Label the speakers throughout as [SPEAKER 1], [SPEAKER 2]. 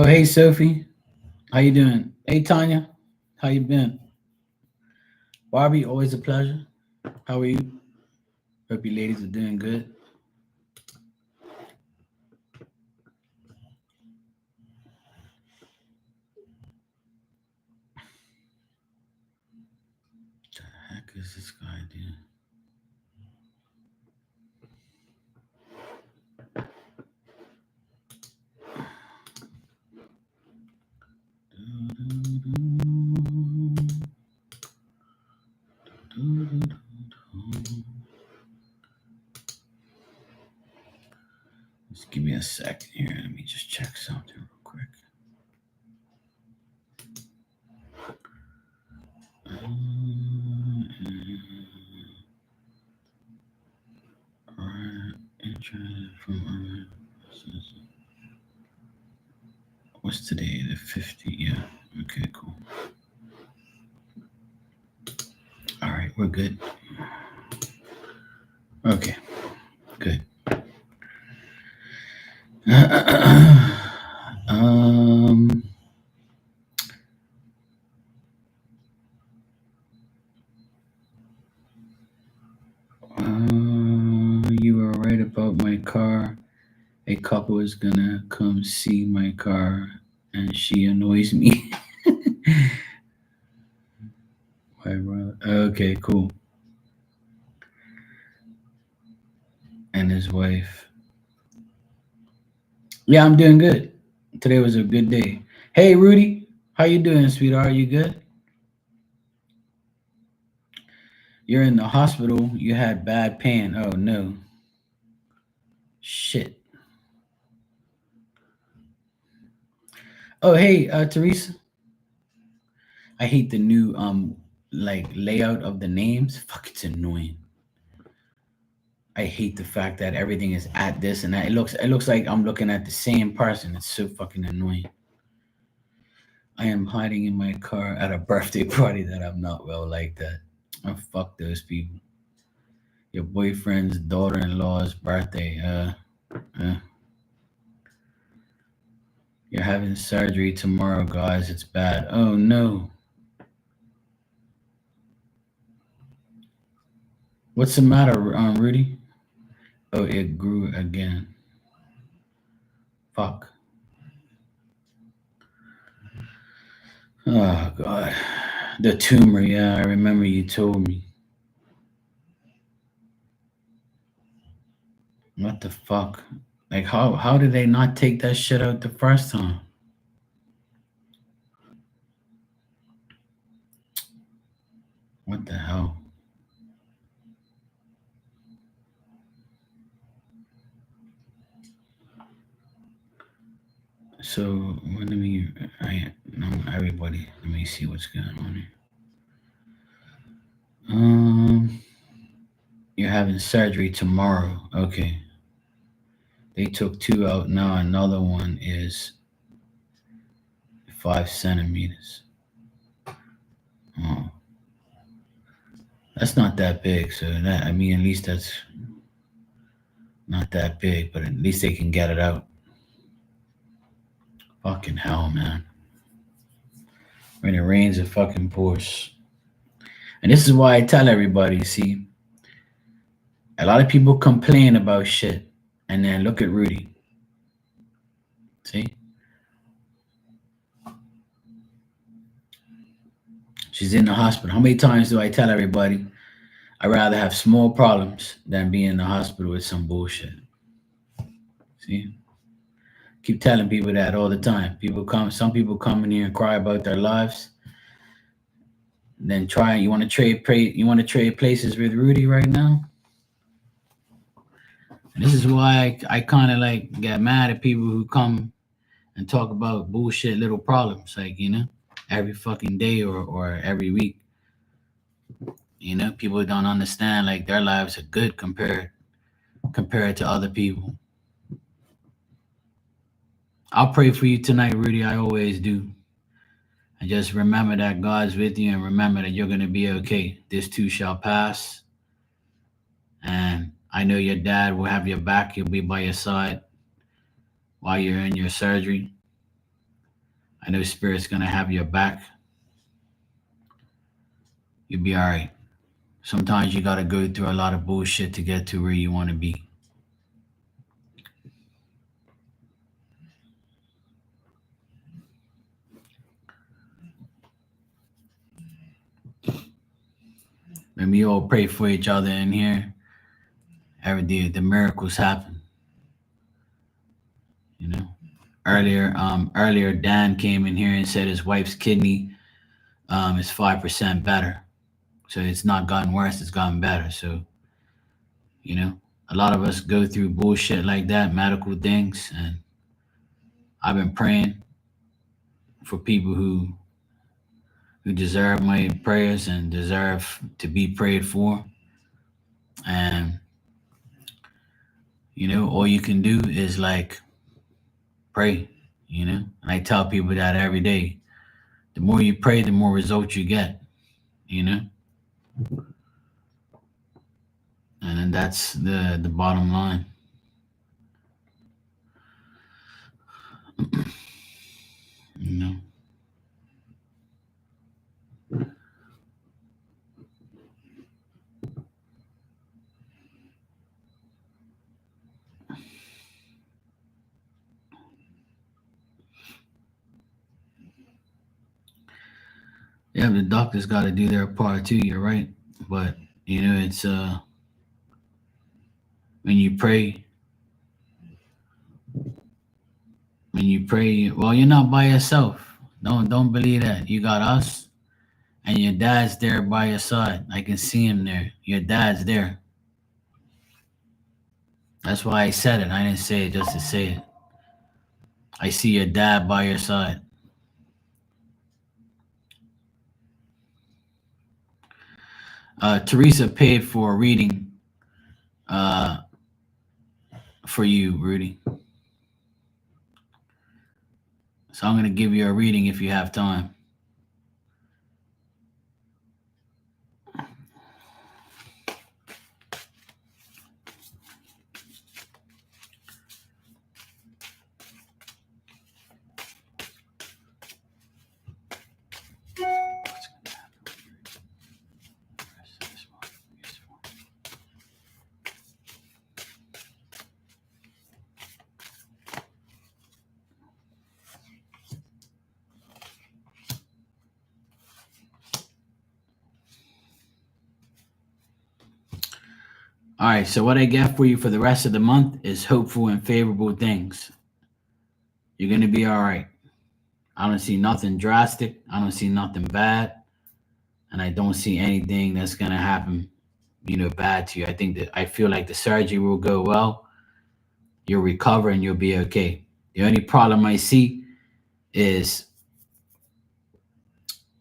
[SPEAKER 1] Oh, hey Sophie, how you doing? Hey Tanya, how you been? Barbie, always a pleasure. How are you? Hope you ladies are doing good. What the heck is this guy doing? Just give me a second here. Let me just check something real quick. What's today? The 50th. Yeah. Okay, cool. All right, we're good. Okay, good. um, you were right about my car. A couple is gonna come see my car, and she annoys me. My brother. Okay, cool. And his wife. Yeah, I'm doing good. Today was a good day. Hey, Rudy, how you doing, sweetheart? You good? You're in the hospital. You had bad pain. Oh no. Shit. Oh hey, Teresa. I hate the new like layout of the names. Fuck, it's annoying. I hate the fact that everything is at this and that. It looks like I'm looking at the same person. It's so fucking annoying. I am hiding in my car at a birthday party that I'm not well like that. Oh, fuck those people. Your boyfriend's daughter-in-law's birthday. You're having surgery tomorrow, guys. It's bad. Oh no. What's the matter, Rudy? Oh, it grew again. Fuck. Oh god. The tumor, yeah, I remember you told me. What the fuck? Like how did they not take that shit out the first time? What the hell? So let me I no everybody let me see what's going on here. You're having surgery tomorrow. Okay. They took two out now. Another one is 5 centimeters. Oh, that's not that big. So that I mean, at least that's not that big. But at least they can get it out. Fucking hell, man. When it rains, it fucking pours. And this is why I tell everybody. See, a lot of people complain about shit, and then look at Rudy. See, she's in the hospital. How many times do I tell everybody? I'd rather have small problems than be in the hospital with some bullshit. See, keep telling people that all the time. Some people come in here and cry about their lives. Then try. You want to You want to trade places with Rudy right now. And this is why I kind of like get mad at people who come and talk about bullshit little problems, like every fucking day or every week. People don't understand like their lives are good compared to other people. I'll pray for you tonight, Rudy. I always do. And just remember that God's with you and remember that you're going to be okay. This too shall pass. And I know your dad will have your back. He'll be by your side while you're in your surgery. I know Spirit's gonna have your back. You'll be all right. Sometimes you gotta go through a lot of bullshit to get to where you want to be. And we all pray for each other in here. Every day, the miracles happen. You know. Earlier, Dan came in here and said his wife's kidney is 5% better. So it's not gotten worse; it's gotten better. So you know, a lot of us go through bullshit like that, medical things, and I've been praying for people who deserve my prayers and deserve to be prayed for. And all you can do is like pray. And I tell people that every day. The more you pray, the more results you get. You know, and then that's the bottom line. You know. Yeah, the doctors got to do their part too. You're right, but it's when you pray, well, you're not by yourself. Don't believe that. You got us, and your dad's there by your side. I can see him there. Your dad's there. That's why I said it. I didn't say it just to say it. I see your dad by your side. Teresa paid for a reading uh, for you, Rudy. So I'm going to give you a reading if you have time. All right, so what I get for you for the rest of the month is hopeful and favorable things. You're going to be all right. I don't see nothing drastic. I don't see nothing bad. And I don't see anything that's going to happen, bad to you. I feel like the surgery will go well. You'll recover and you'll be okay. The only problem I see is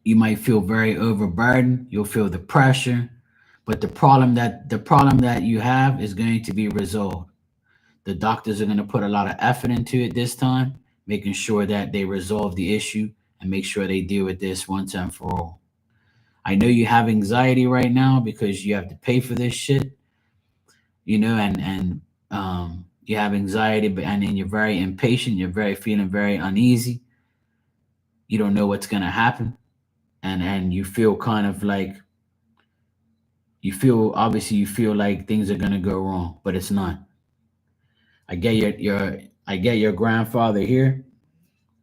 [SPEAKER 1] you might feel very overburdened. You'll feel the pressure, but the problem that you have is going to be resolved. The doctors are going to put a lot of effort into it this time, making sure that they resolve the issue and make sure they deal with this once and for all. I know you have anxiety right now because you have to pay for this shit, and you have anxiety, and then you're very impatient. You're very feeling very uneasy. You don't know what's going to happen, and you feel kind of like you feel like things are going to go wrong, but it's not. I get your grandfather here.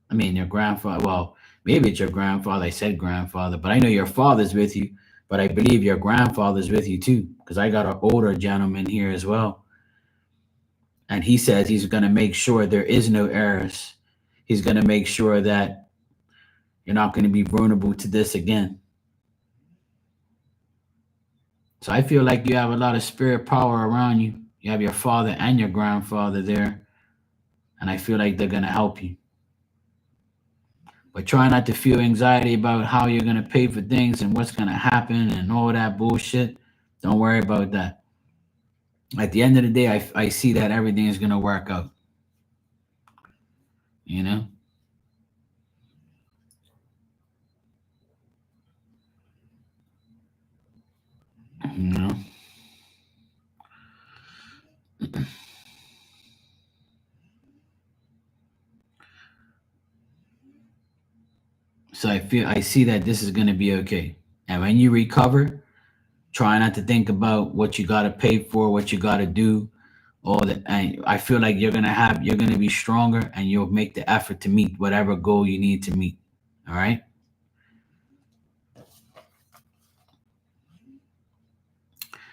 [SPEAKER 1] I mean, your grandfather. Well, maybe it's your grandfather. I said grandfather, but I know your father's with you. But I believe your grandfather's with you too, because I got an older gentleman here as well, and he says he's going to make sure there is no errors. He's going to make sure that you're not going to be vulnerable to this again. So I feel like you have a lot of spirit power around you. You have your father and your grandfather there, and I feel like they're going to help you. But try not to feel anxiety about how you're going to pay for things and what's going to happen and all that bullshit. Don't worry about that. At the end of the day, I see that everything is going to work out. You know? You know? So I see that this is going to be okay. And when you recover, try not to think about what you got to pay for, what you got to do, all that. And I feel like you're going to be stronger, and you'll make the effort to meet whatever goal you need to meet. All right.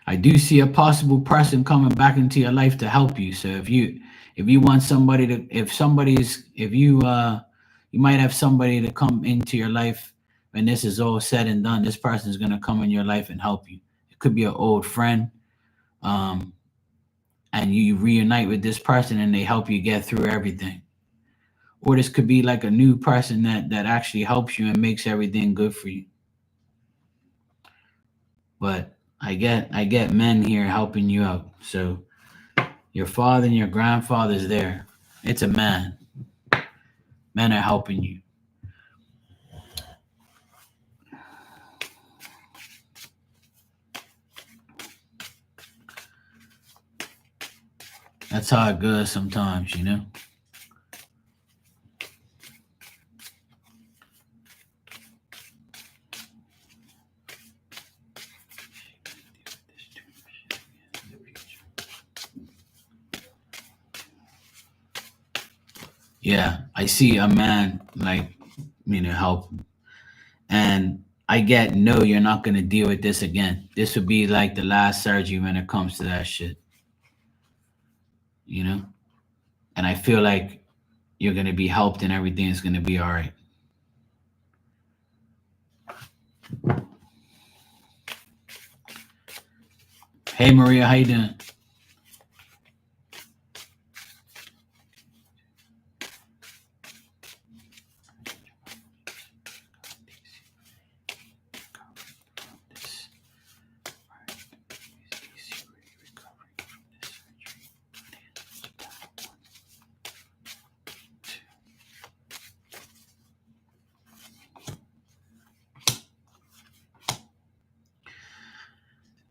[SPEAKER 1] I do see a possible person coming back into your life to help you. So if you want somebody to if somebody's if you might have somebody to come into your life when this is all said and done. This person is gonna come in your life and help you. It could be an old friend, um, and you reunite with this person and they help you get through everything. Or this could be like a new person that actually helps you and makes everything good for you. But I get men here helping you out. So your father and your grandfather's there. It's a man. Men are helping you. That's how it goes sometimes, you know? Yeah, I see a man like, help. And I get, no, you're not going to deal with this again. This would be like the last surgery when it comes to that shit, you know? And I feel like you're going to be helped and everything is going to be all right. Hey, Maria, how you doing?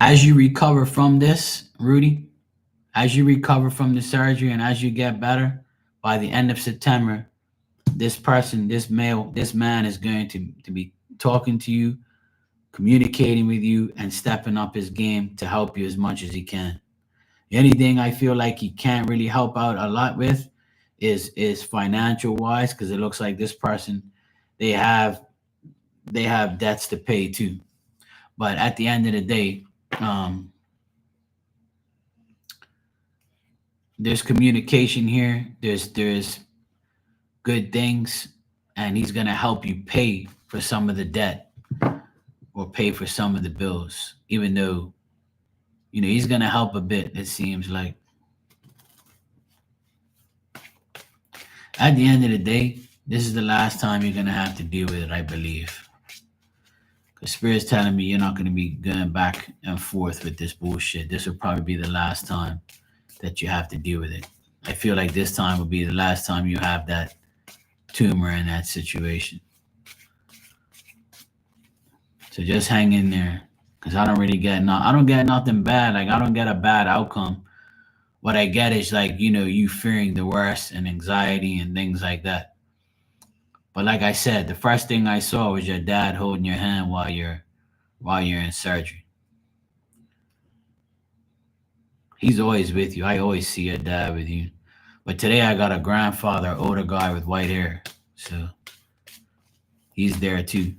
[SPEAKER 1] As you recover from this, Rudy, as you recover from the surgery and as you get better, by the end of September, this person, this male, this man is going to be talking to you, communicating with you, and stepping up his game to help you as much as he can. Anything I feel like he can't really help out a lot with is financial wise, because it looks like this person, they have they have debts to pay too. But at the end of the day, um, there's communication here. There's good things, and he's gonna help you pay for some of the debt or pay for some of the bills, even though he's gonna help a bit. It seems like at the end of the day, this is the last time you're gonna have to deal with it, I believe. Because Spirit's telling me you're not gonna be going back and forth with this bullshit. This will probably be the last time that you have to deal with it. I feel like this time will be the last time you have that tumor in that situation. So just hang in there, because I don't get nothing bad. Like, I don't get a bad outcome. What I get is, like, you fearing the worst and anxiety and things like that. But like I said, the first thing I saw was your dad holding your hand while you're in surgery. He's always with you. I always see your dad with you. But today I got a grandfather, older guy with white hair. So he's there too.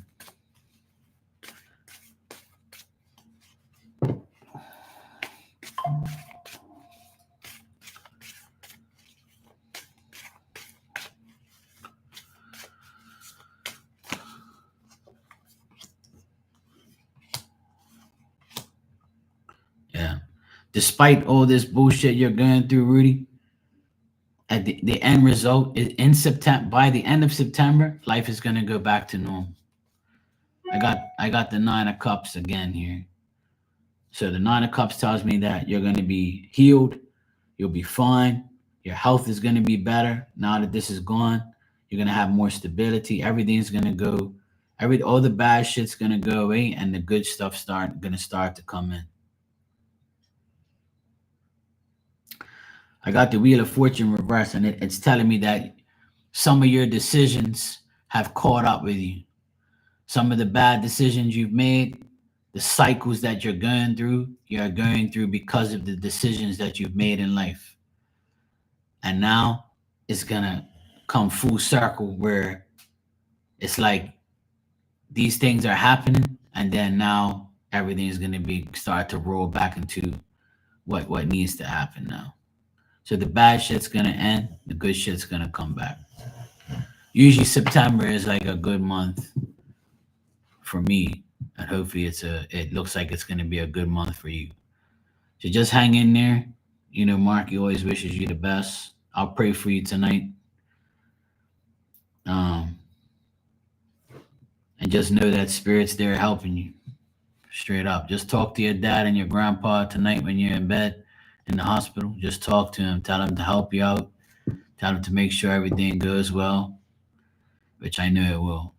[SPEAKER 1] Yeah. Despite all this bullshit you're going through, Rudy, at the end result is in September. By the end of September, life is gonna go back to normal. I got the Nine of Cups again here. So the Nine of Cups tells me that you're gonna be healed, you'll be fine, your health is gonna be better now that this is gone. You're gonna have more stability. Everything's gonna go. All the bad shit's gonna go away, and the good stuff gonna start to come in. I got the Wheel of Fortune reversed, and it's telling me that some of your decisions have caught up with you. some of the bad decisions you've made, the cycles that you're going through because of the decisions that you've made in life. And now it's gonna come full circle where it's like these things are happening, and then now everything is gonna be start to roll back into what needs to happen now. So the bad shit's gonna end, the good shit's gonna come back. Usually September is like a good month for me, and hopefully it looks like it's gonna be a good month for you. So just hang in there. You know, Marky always wishes you the best. I'll pray for you tonight. Um, and just know that spirit's there helping you. Straight up. Just talk to your dad and your grandpa tonight when you're in bed in the hospital. Just talk to him. Tell him to help you out. Tell him to make sure everything goes well, which I know it will.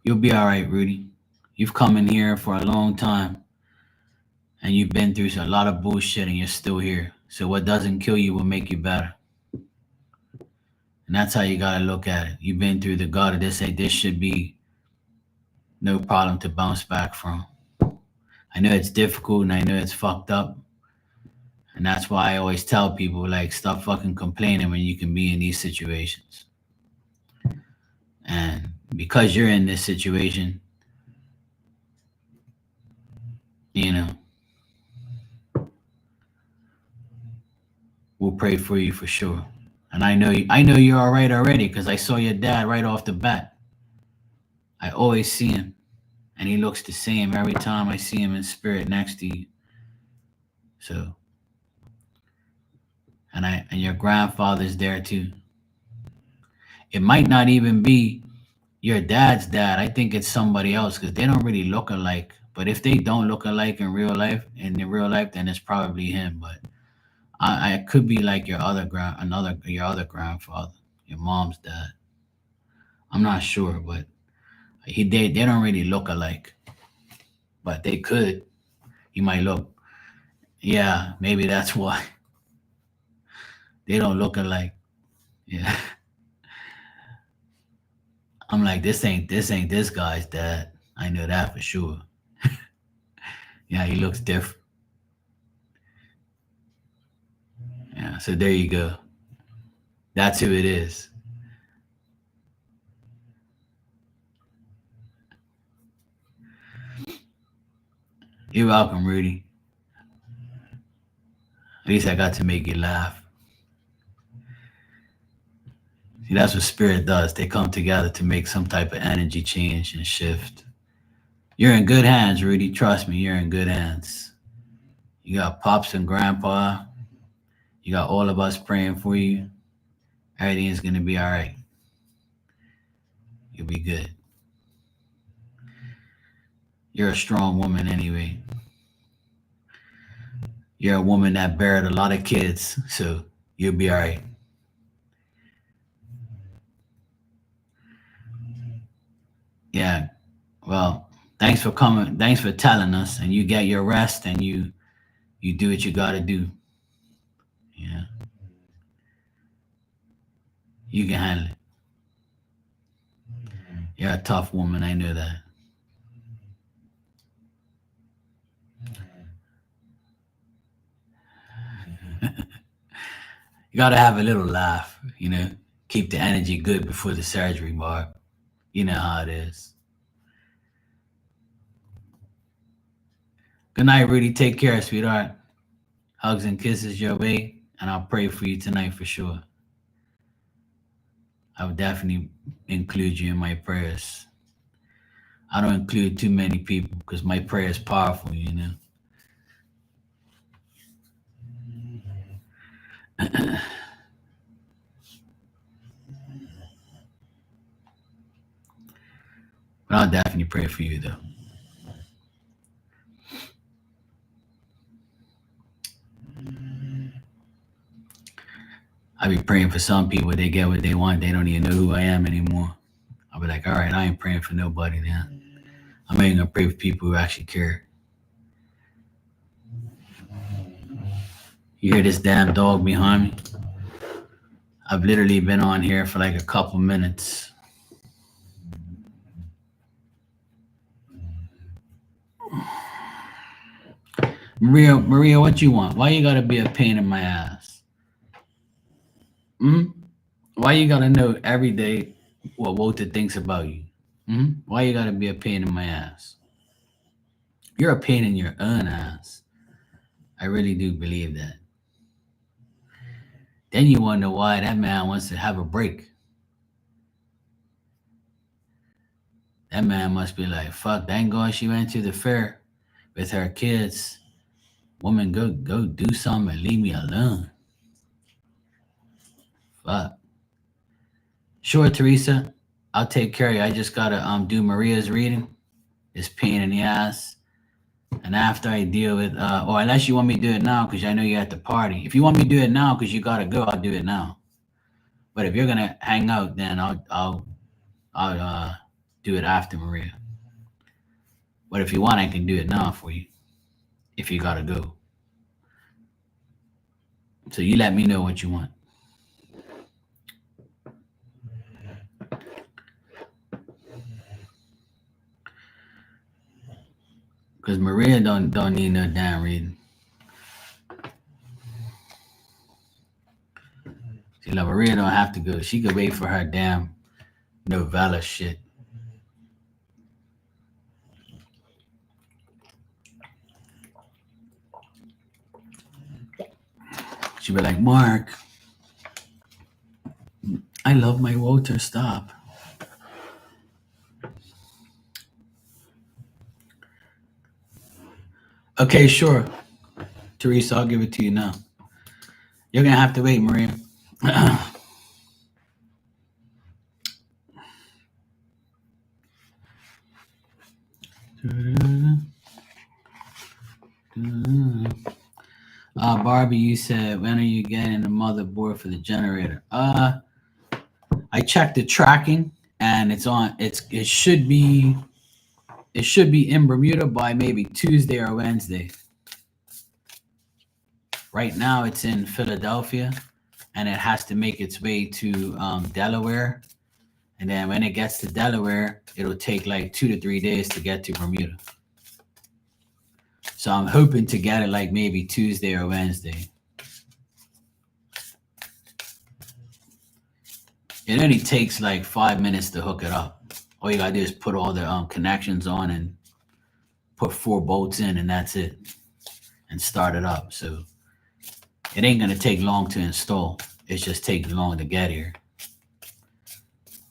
[SPEAKER 1] You'll be all right, Rudy. You've come in here for a long time and you've been through a lot of bullshit and you're still here. So what doesn't kill you will make you better. And that's how you gotta look at it. You've been through the gutter. This should be no problem to bounce back from. I know it's difficult and I know it's fucked up. And that's why I always tell people, like, stop fucking complaining when you can be in these situations. And because you're in this situation, you know, we'll pray for you for sure. And I know you're all right already because I saw your dad right off the bat. I always see him, and he looks the same every time I see him in spirit next to you. So, and your grandfather's there too. It might not even be your dad's dad. I think it's somebody else because they don't really look alike. But if they don't look alike in the real life, then it's probably him. But I could be like your other grandfather, your mom's dad. I'm not sure, but they don't really look alike. But they could. He might look. Yeah, maybe that's why they don't look alike. Yeah, I'm like this ain't this guy's dad. I know that for sure. Yeah, he looks different. Yeah, so there you go. That's who it is. You're welcome, Rudy. At least I got to make you laugh. See, that's what spirit does. They come together to make some type of energy change and shift. You're in good hands, Rudy. Trust me, you're in good hands. You got pops and grandpa. You got all of us praying for you. Everything is gonna be all right. You'll be good. You're a strong woman anyway. You're a woman that buried a lot of kids, so you'll be all right. Yeah. Well, thanks for coming. Thanks for telling us, and you get your rest, and you do what you got to do. Yeah, you can handle it. You're a tough woman. I know that. You got to have a little laugh, you know. Keep the energy good before the surgery, Mark. You know how it is. Good night, Rudy. Take care, sweetheart. Hugs and kisses your way, and I'll pray for you tonight for sure. I would definitely include you in my prayers. I don't include too many people because my prayer is powerful, you know. But I'll definitely pray for you, though. I be praying for some people. They get what they want. They don't even know who I am anymore. I'll be like, all right, I ain't praying for nobody now. I'm only gonna pray for people who actually care. You hear this damn dog behind me? I've literally been on here for like a couple minutes. Maria, what you want? Why you gotta be a pain in my ass? Hmm? Why you gotta know every day what Walter thinks about you? Hmm? Why you gotta be a pain in my ass? You're a pain in your own ass. I really do believe that. Then you wonder why that man wants to have a break. That man must be like, fuck, thank God she went to the fair with her kids. Woman, go do something and leave me alone. Fuck. Sure, Teresa. I'll take care of you. I just gotta do Maria's reading. It's pain in the ass. And after I deal with or unless you want me to do it now because I know you're at the party. If you want me to do it now because you gotta go, I'll do it now. But if you're gonna hang out, then I'll do it after Maria. But if you want, I can do it now for you. If you gotta go, so you let me know what you want. Cause Maria don't need no damn reading. See, like Maria don't have to go. She could wait for her damn novella shit. She'd be like, Mark, I love my Walter. Stop. Okay, sure, Teresa. I'll give it to you now. You're gonna have to wait, Maria. Barbie, you said when are you getting the motherboard for the generator? I checked the tracking and it's on. It should be in Bermuda by maybe Tuesday or Wednesday. Right now, it's in Philadelphia, and it has to make its way to Delaware. And then when it gets to Delaware, it'll take like 2 to 3 days to get to Bermuda. So I'm hoping to get it like maybe Tuesday or Wednesday. It only takes like 5 minutes to hook it up. All you gotta do is put all the connections on and put 4 bolts in, and that's it, and start it up. So it ain't gonna take long to install. It's just taking long to get here.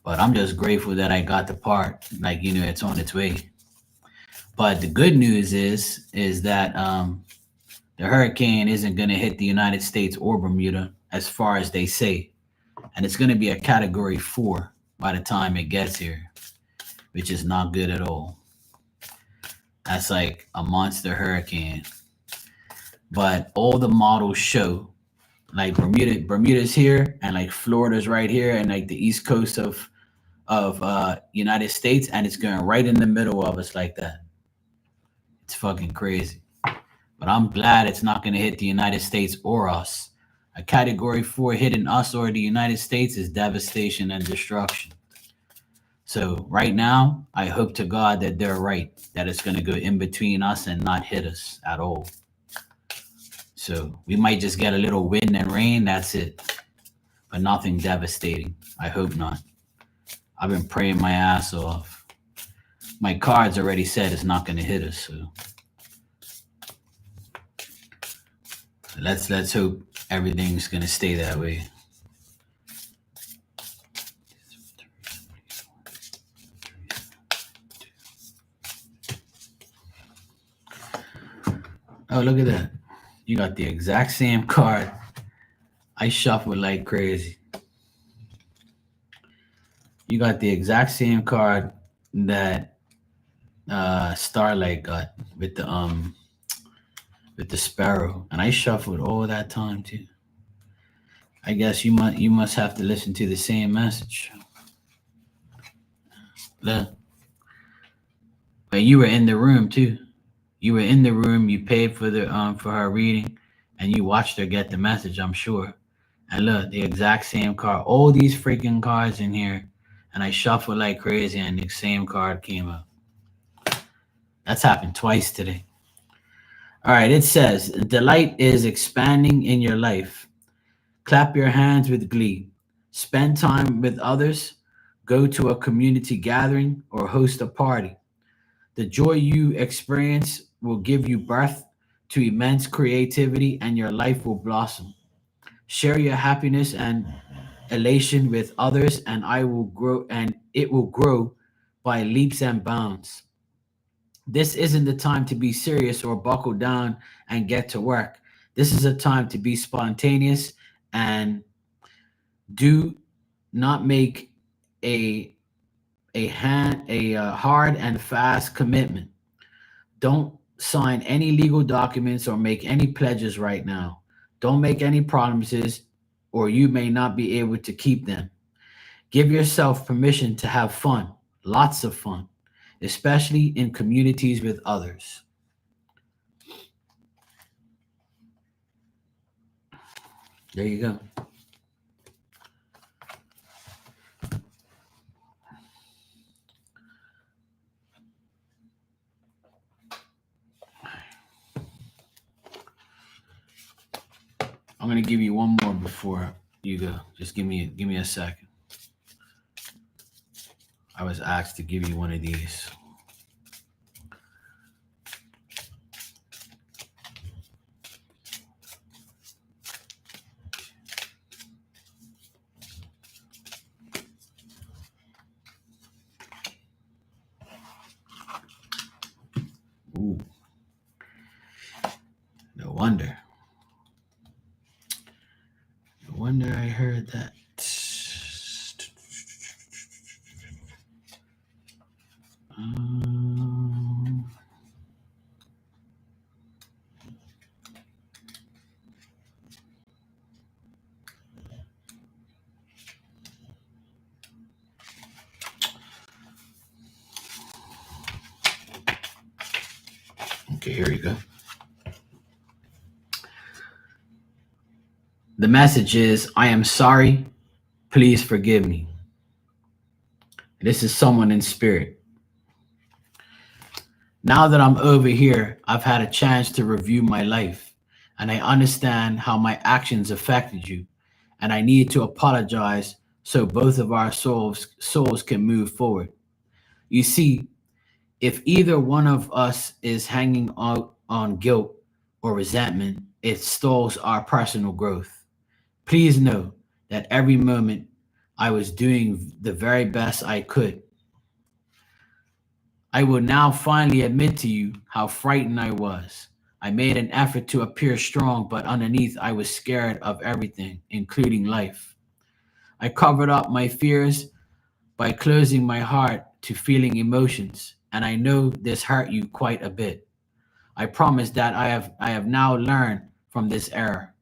[SPEAKER 1] But I'm just grateful that I got the part. Like it's on its way. But the good news is that the hurricane isn't gonna hit the United States or Bermuda as far as they say, and it's gonna be a Category 4 by the time it gets here, which is not good at all. That's like a monster hurricane. But all the models show like Bermuda's here, and like Florida's right here, and like the east coast of United States, and it's going right in the middle of us like that. It's fucking crazy. But I'm glad it's not going to hit the United States or us. A Category 4 hitting us or the United States is devastation and destruction. So right now, I hope to God that they're right, that it's going to go in between us and not hit us at all. So we might just get a little wind and rain, that's it. But nothing devastating. I hope not. I've been praying my ass off. My cards already said it's not going to hit us, so let's hope everything's going to stay that way. Oh, look at that. You got the exact same card. I shuffled like crazy. You got the exact same card that Starlight got with the sparrow, and I shuffled all that time too. I guess you must have to listen to the same message. Look, but you were in the room too. You were in the room. You paid for her reading, and you watched her get the message. I'm sure, And look, the exact same card. All these freaking cards in here. And I shuffled like crazy and the same card came up. That's happened twice today. All right, it says, delight is expanding in your life. Clap your hands with glee. Spend time with others. Go to a community gathering or host a party. The joy you experience will give you birth to immense creativity and your life will blossom. Share your happiness and elation with others and it will grow by leaps and bounds. This isn't the time to be serious or buckle down and get to work. This is a time to be spontaneous and do not make a a hard and fast commitment. Don't sign any legal documents or make any pledges right now. Don't make any promises or you may not be able to keep them. Give yourself permission to have fun, lots of fun, especially in communities with others. There you go. I'm gonna give you one more before you go. Just give me a second. I was asked to give you one of these. Ooh, no wonder. No wonder I heard that. Um, okay, here you go. The message is I am sorry. Please forgive me. This is someone in spirit. Now that I'm over here, I've had a chance to review my life and I understand how my actions affected you. And I need to apologize so both of our souls can move forward. You see, if either one of us is hanging out on guilt or resentment, it stalls our personal growth. Please know that every moment I was doing the very best I could. I will now finally admit to you how frightened I was. I made an effort to appear strong, but underneath I was scared of everything, including life. I covered up my fears by closing my heart to feeling emotions, and I know this hurt you quite a bit. I promise that I have now learned from this error,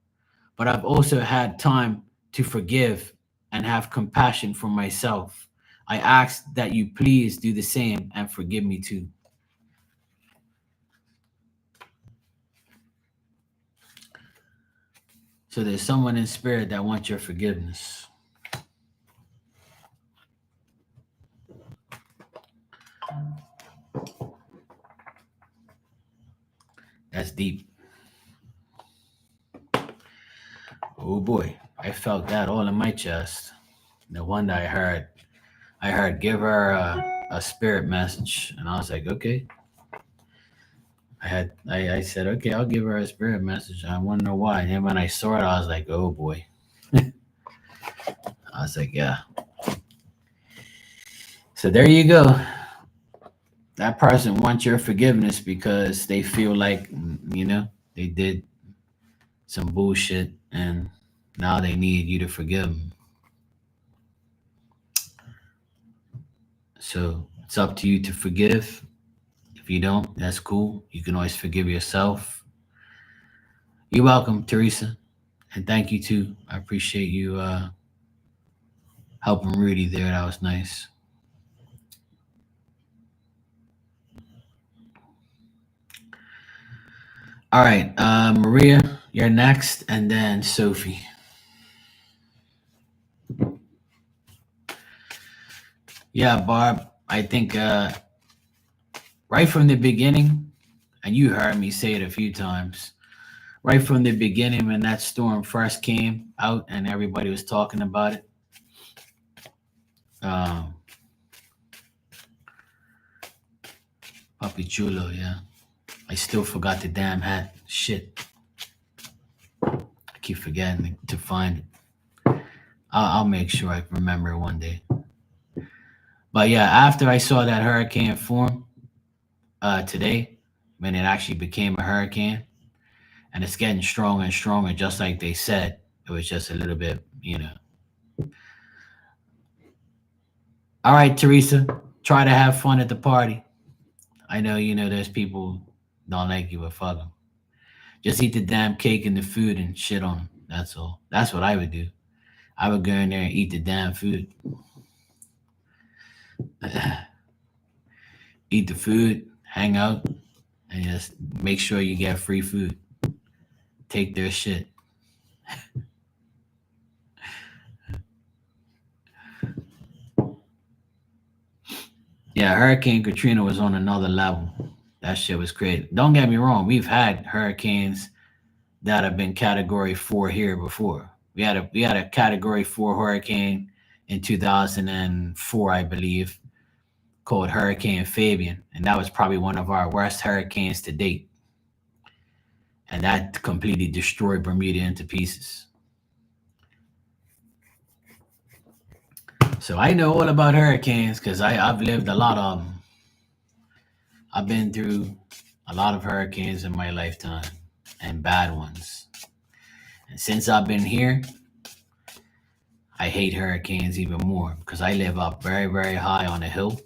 [SPEAKER 1] but I've also had time to forgive and have compassion for myself. I ask that you please do the same and forgive me too. So there's someone in spirit that wants your forgiveness. That's deep. Oh boy, I felt that all in my chest. No wonder I heard give her a spirit message, and I was like, okay. I said, okay, I'll give her a spirit message. I want to know why. And then when I saw it, I was like, oh boy. I was like, yeah. So there you go. That person wants your forgiveness because they feel like, they did some bullshit and now they need you to forgive them. So it's up to you to forgive. If you don't, that's cool. You can always forgive yourself. You're welcome, Teresa. And thank you too. I appreciate you helping Rudy there. That was nice. All right, Maria, you're next, and then Sophie. Yeah, Barb, I think right from the beginning, and you heard me say it a few times, right from the beginning when that storm first came out and everybody was talking about it. Um, Papi Chulo, yeah. I still forgot the damn hat. Shit. I keep forgetting to find it. I'll make sure I remember it one day. But yeah, after I saw that hurricane form today, when it actually became a hurricane, and it's getting stronger and stronger, just like they said, it was just a little bit, you know. All right, Teresa, try to have fun at the party. I know, there's people don't like you, but fuck them. Just eat the damn cake and the food and shit on them. That's all. That's what I would do. I would go in there and eat the damn food. Eat the food, hang out, and just make sure you get free food. Take their shit. Yeah, Hurricane Katrina was on another level. That shit was crazy. Don't get me wrong, we've had hurricanes that have been category 4 here before. We had a category 4 hurricane in 2004, I believe, called Hurricane Fabian, and that was probably one of our worst hurricanes to date. And that completely destroyed Bermuda into pieces. So I know all about hurricanes because I've lived a lot of them. I've been through a lot of hurricanes in my lifetime and bad ones. And since I've been here, I hate hurricanes even more because I live up very, very high on a hill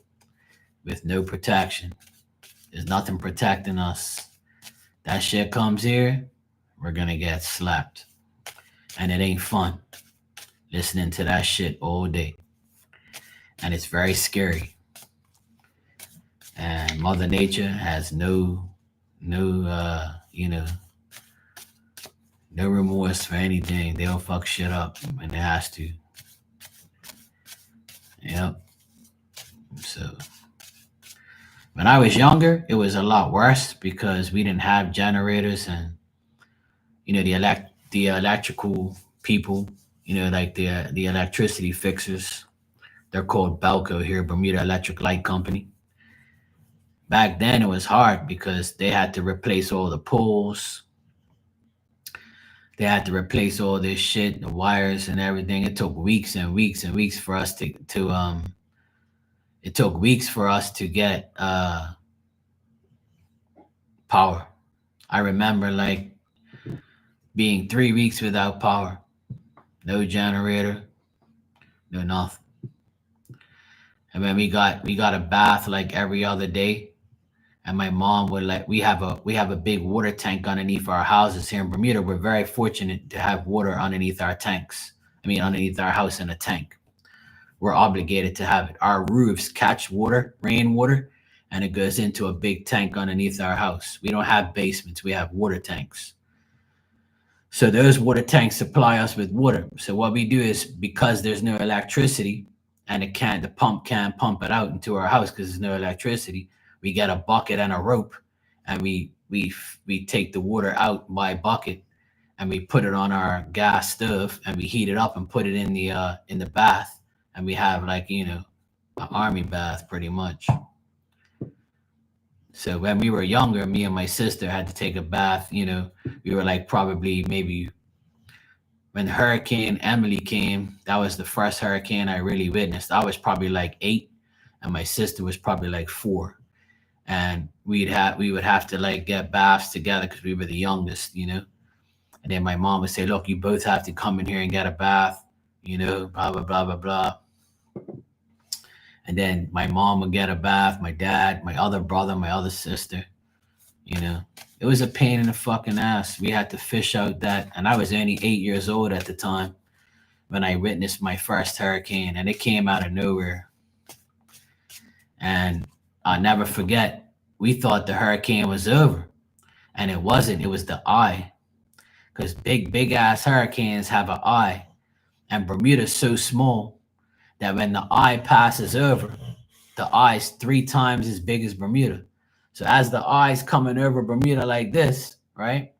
[SPEAKER 1] with no protection. There's nothing protecting us. That shit comes here, we're gonna get slapped. And it ain't fun listening to that shit all day. And it's very scary. And Mother Nature has no no remorse for anything. They'll fuck shit up when it has to. Yep. So when I was younger, it was a lot worse because we didn't have generators and the electrical people, like the electricity fixers. They're called Belco here, Bermuda Electric Light Company. Back then, it was hard because they had to replace all the poles. They had to replace all this shit, the wires and everything. It took weeks and weeks and weeks for us to. It took weeks for us to get power. I remember like being 3 weeks without power, no generator, no nothing. And then we got a bath like every other day. And my mom would like we have a big water tank underneath our houses here in Bermuda. We're very fortunate to have water underneath our tanks. I mean, underneath our house in a tank. We're obligated to have it. Our roofs catch water, rainwater, and it goes into a big tank underneath our house. We don't have basements. We have water tanks. So those water tanks supply us with water. So what we do is because there's no electricity and the pump can't pump it out into our house because there's no electricity, we get a bucket and a rope and we take the water out by bucket and we put it on our gas stove and we heat it up and put it in the bath and we have like, an army bath pretty much. So when we were younger, me and my sister had to take a bath. We were like probably maybe when Hurricane Emily came, that was the first hurricane I really witnessed. I was probably like 8, and my sister was probably like 4. And we would have to like get baths together because we were the youngest. And then my mom would say, "Look, you both have to come in here and get a bath," blah blah blah blah blah. And then my mom would get a bath, my dad, my other brother, my other sister. You know, it was a pain in the fucking ass. We had to fish out that, and I was only 8 years old at the time when I witnessed my first hurricane, and it came out of nowhere. And I'll never forget, we thought the hurricane was over, and it wasn't. It was the eye, because big ass hurricanes have an eye, and Bermuda's so small that when the eye passes over, the eye's 3 times as big as Bermuda. So as the eye's coming over Bermuda like this, right?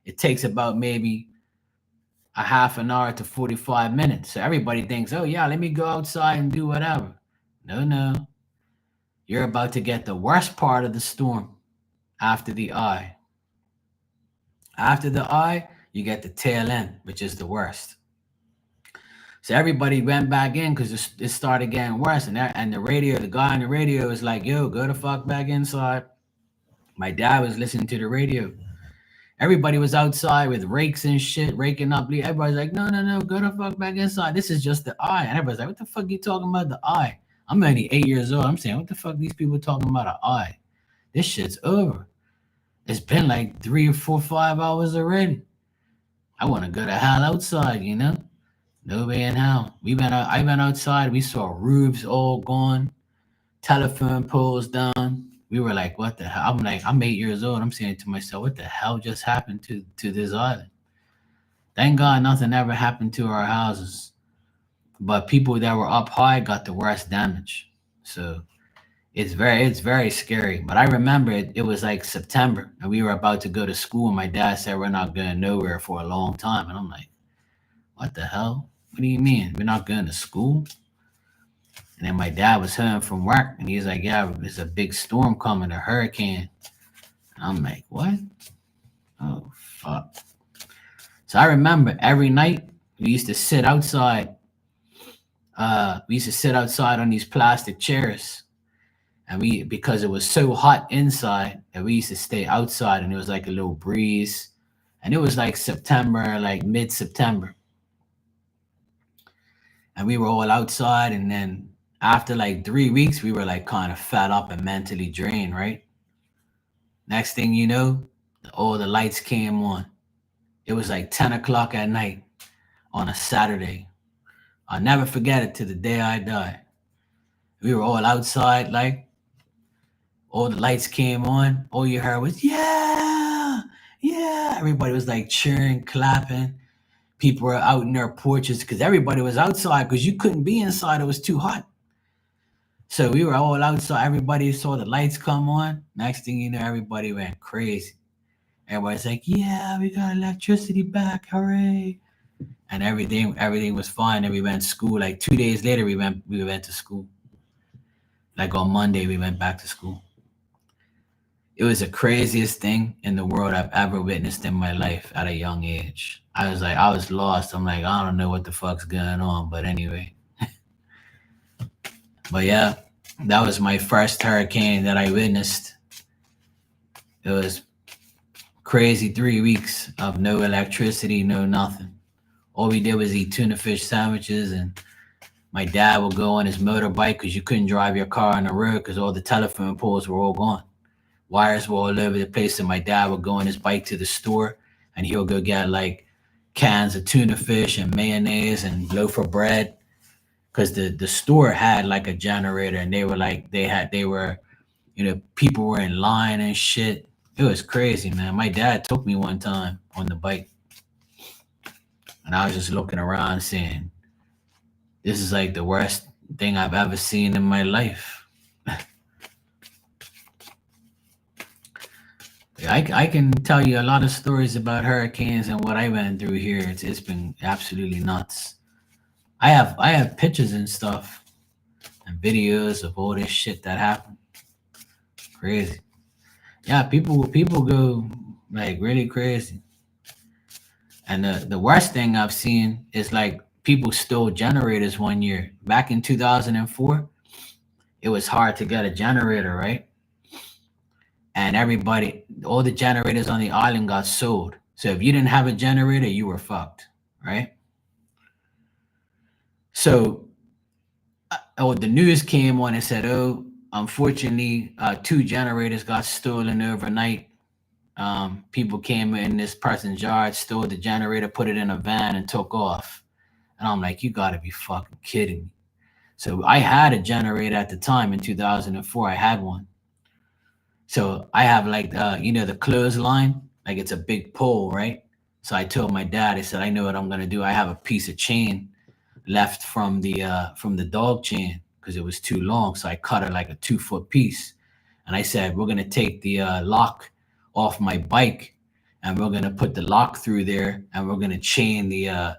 [SPEAKER 1] It takes about maybe a half an hour to 45 minutes. So everybody thinks, oh yeah, let me go outside and do whatever. No, no. You're about to get the worst part of the storm after the eye. After the eye, you get the tail end, which is the worst. So everybody went back in because it started getting worse. And the radio, the guy on the radio was like, yo, go the fuck back inside. My dad was listening to the radio. Everybody was outside with rakes and shit, raking up. Everybody's like, no, no, no, go the fuck back inside. This is just the eye. And everybody's like, what the fuck you talking about the eye? I'm only 8 years old. I'm saying, what the fuck these people talking about an eye? This shit's over. It's been like 3 or 4, 5 hours already. I want to go the hell outside, you know? No way in hell. I went outside. We saw roofs all gone, telephone poles down. We were like, what the hell? I'm 8 years old. I'm saying to myself, what the hell just happened to this island? Thank God nothing ever happened to our houses. But people that were up high got the worst damage. So it's very scary. But I remember it was like September and we were about to go to school and my dad said we're not going nowhere for a long time. And I'm like, what the hell? What do you mean? We're not going to school? And then my dad was home from work and he's like, yeah, there's a big storm coming, a hurricane. And I'm like, what? Oh, fuck. So I remember every night we used to sit outside. We used to sit outside on these plastic chairs. And because it was so hot inside, that we used to stay outside and it was like a little breeze. And it was like September, like mid-September. And we were all outside and then after like 3 weeks, we were like kind of fed up and mentally drained, right? Next thing you know, all the lights came on. It was like 10 o'clock at night on a Saturday. I'll never forget it to the day I die. We were all outside, like all the lights came on. All you heard was, yeah, yeah. Everybody was like cheering, clapping. People were out in their porches because everybody was outside because you couldn't be inside. It was too hot. So we were all outside. Everybody saw the lights come on. Next thing you know, everybody went crazy. Everybody's like, "Yeah, we got electricity back! Hooray!" And everything was fine. And we went to school. Like 2 days later, we went to school. Like on Monday, we went back to school. It was the craziest thing in the world I've ever witnessed in my life at a young age. I was lost. I'm like, I don't know what the fuck's going on. But anyway, but yeah, that was my first hurricane that I witnessed. It was crazy 3 weeks of no electricity, no nothing. All we did was eat tuna fish sandwiches, and my dad would go on his motorbike because you couldn't drive your car on the road because all the telephone poles were all gone. Wires were all over the place, and my dad would go on his bike to the store, and he'll go get like cans of tuna fish and mayonnaise and loaf of bread because the store had like a generator, and they were like they were, people were in line and shit. It was crazy, man. My dad took me one time on the bike, and I was just looking around saying, this is like the worst thing I've ever seen in my life. I can tell you a lot of stories about hurricanes and what I went through here. It's been absolutely nuts. I have pictures and stuff and videos of all this shit that happened. Crazy. Yeah, people go like really crazy. And the worst thing I've seen is like people stole generators one year. Back in 2004, it was hard to get a generator, right? And all the generators on the island got sold. So if you didn't have a generator, you were fucked, right? So the news came on and said, oh, unfortunately, 2 generators got stolen overnight. People came in this person's yard, stole the generator, put it in a van, and took off. And I'm like, you gotta be fucking kidding me. So I had a generator at the time in 2004. I had one. So I have like the clothesline, like it's a big pole, right? So I told my dad, I said, I know what I'm gonna do. I have a piece of chain left from the dog chain because it was too long. So I cut it like a 2 foot piece, and I said we're gonna take the lock off my bike, and we're gonna put the lock through there, and we're gonna chain the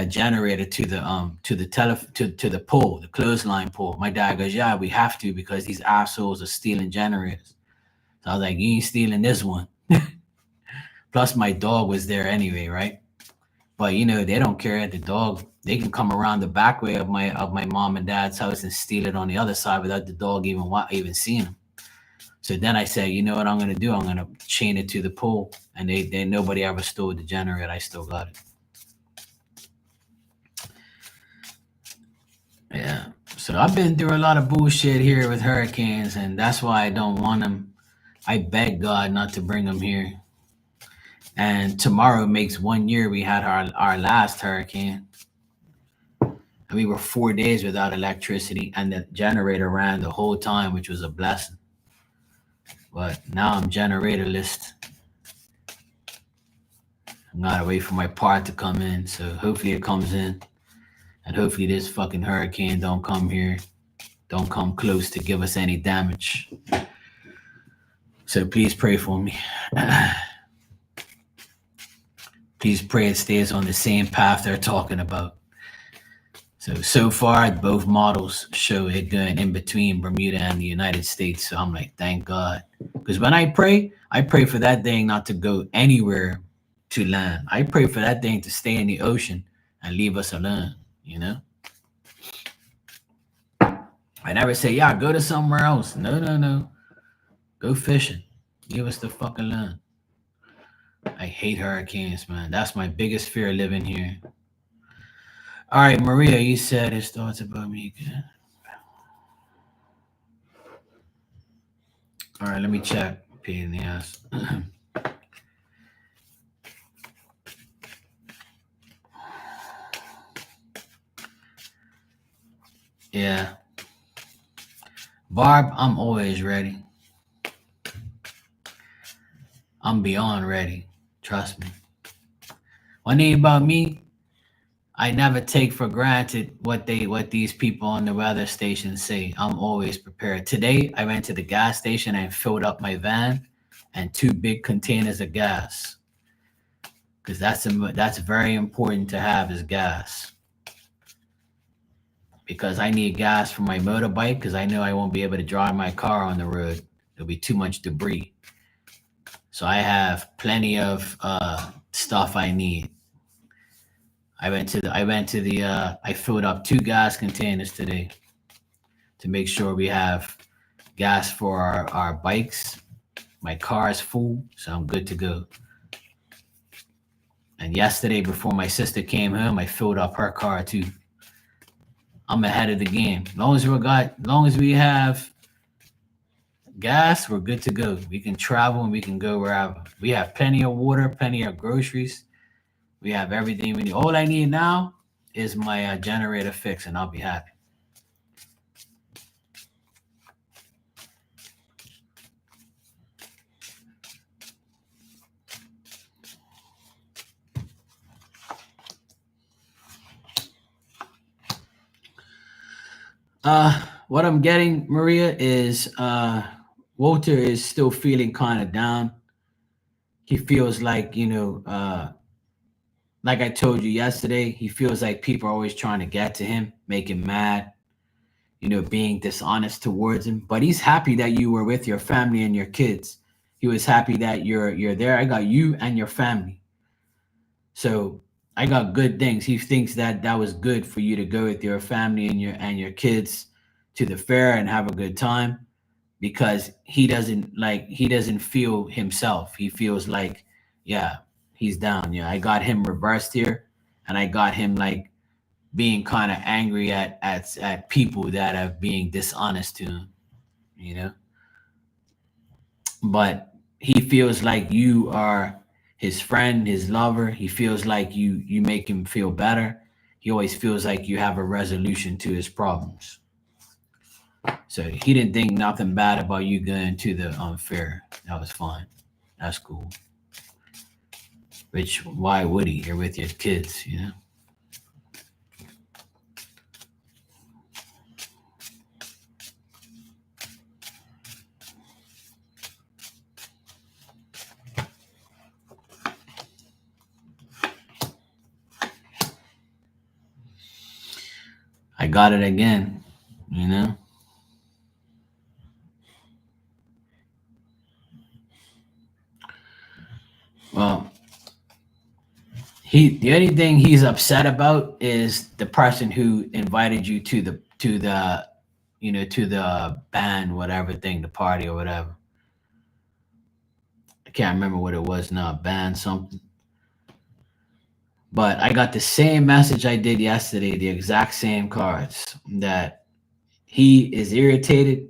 [SPEAKER 1] generator to the to the pole, the clothesline pole. My dad goes, yeah, we have to because these assholes are stealing generators. So I was like, you ain't stealing this one. Plus my dog was there anyway, right? But they don't care. The dog, they can come around the back way of my mom and dad's house and steal it on the other side without the dog even seeing them. So then I said, you know what I'm gonna do? I'm gonna chain it to the pole, and they nobody ever stole the generator. I still got it. Yeah. So I've been through a lot of bullshit here with hurricanes, and that's why I don't want them. I beg God not to bring them here. And tomorrow makes 1 year we had our last hurricane. And we were 4 days without electricity, and the generator ran the whole time, which was a blessing. But now I'm generatorless. I'm gotta wait for my part to come in. So hopefully it comes in. And hopefully this fucking hurricane don't come here. Don't come close to give us any damage. So please pray for me. Please pray it stays on the same path they're talking about. So far, both models show it going in between Bermuda and the United States. So I'm like, thank God. Because when I pray for that thing not to go anywhere to land. I pray for that thing to stay in the ocean and leave us alone, I never say, yeah, go to somewhere else. No. Go fishing. Give us the fucking land. I hate hurricanes, man. That's my biggest fear living here. All right, Maria, you said his thoughts about me again. All right, let me check. Pain in the ass. Yeah. Barb, I'm always ready. I'm beyond ready. Trust me. One thing about me, I never take for granted what these people on the weather station say. I'm always prepared. Today, I went to the gas station and filled up my van and 2 big containers of gas. Because that's very important to have is gas. Because I need gas for my motorbike because I know I won't be able to drive my car on the road. There'll be too much debris. So I have plenty of stuff I need. I filled up 2 gas containers today to make sure we have gas for our bikes. My car is full, so I'm good to go. And yesterday, before my sister came home, I filled up her car too. I'm ahead of the game. As long as we have gas, we're good to go. We can travel and we can go wherever. We have plenty of water, plenty of groceries. We have everything we need. All I need now is my generator fixed, and I'll be happy. What I'm getting, Maria, is Walter is still feeling kind of down. He feels like, like I told you yesterday, he feels like people are always trying to get to him, make him mad, being dishonest towards him. But he's happy that you were with your family and your kids. He was happy that you're there. I got you and your family. So I got good things. He thinks that was good for you to go with your family and your kids to the fair and have a good time, because he doesn't feel himself. He feels like, yeah, he's down. Yeah, I got him reversed here, and I got him like being kind of angry at people that are being dishonest to him, But he feels like you are his friend, his lover. He feels like you make him feel better. He always feels like you have a resolution to his problems. So he didn't think nothing bad about you going to the fair. That was fine. That's cool. Which, why would he? You're with your kids, got it again, you know? Well, the only thing he's upset about is the person who invited you to the to the band, whatever thing, the party or whatever. I can't remember what it was now, band something. But I got the same message I did yesterday, the exact same cards, that he is irritated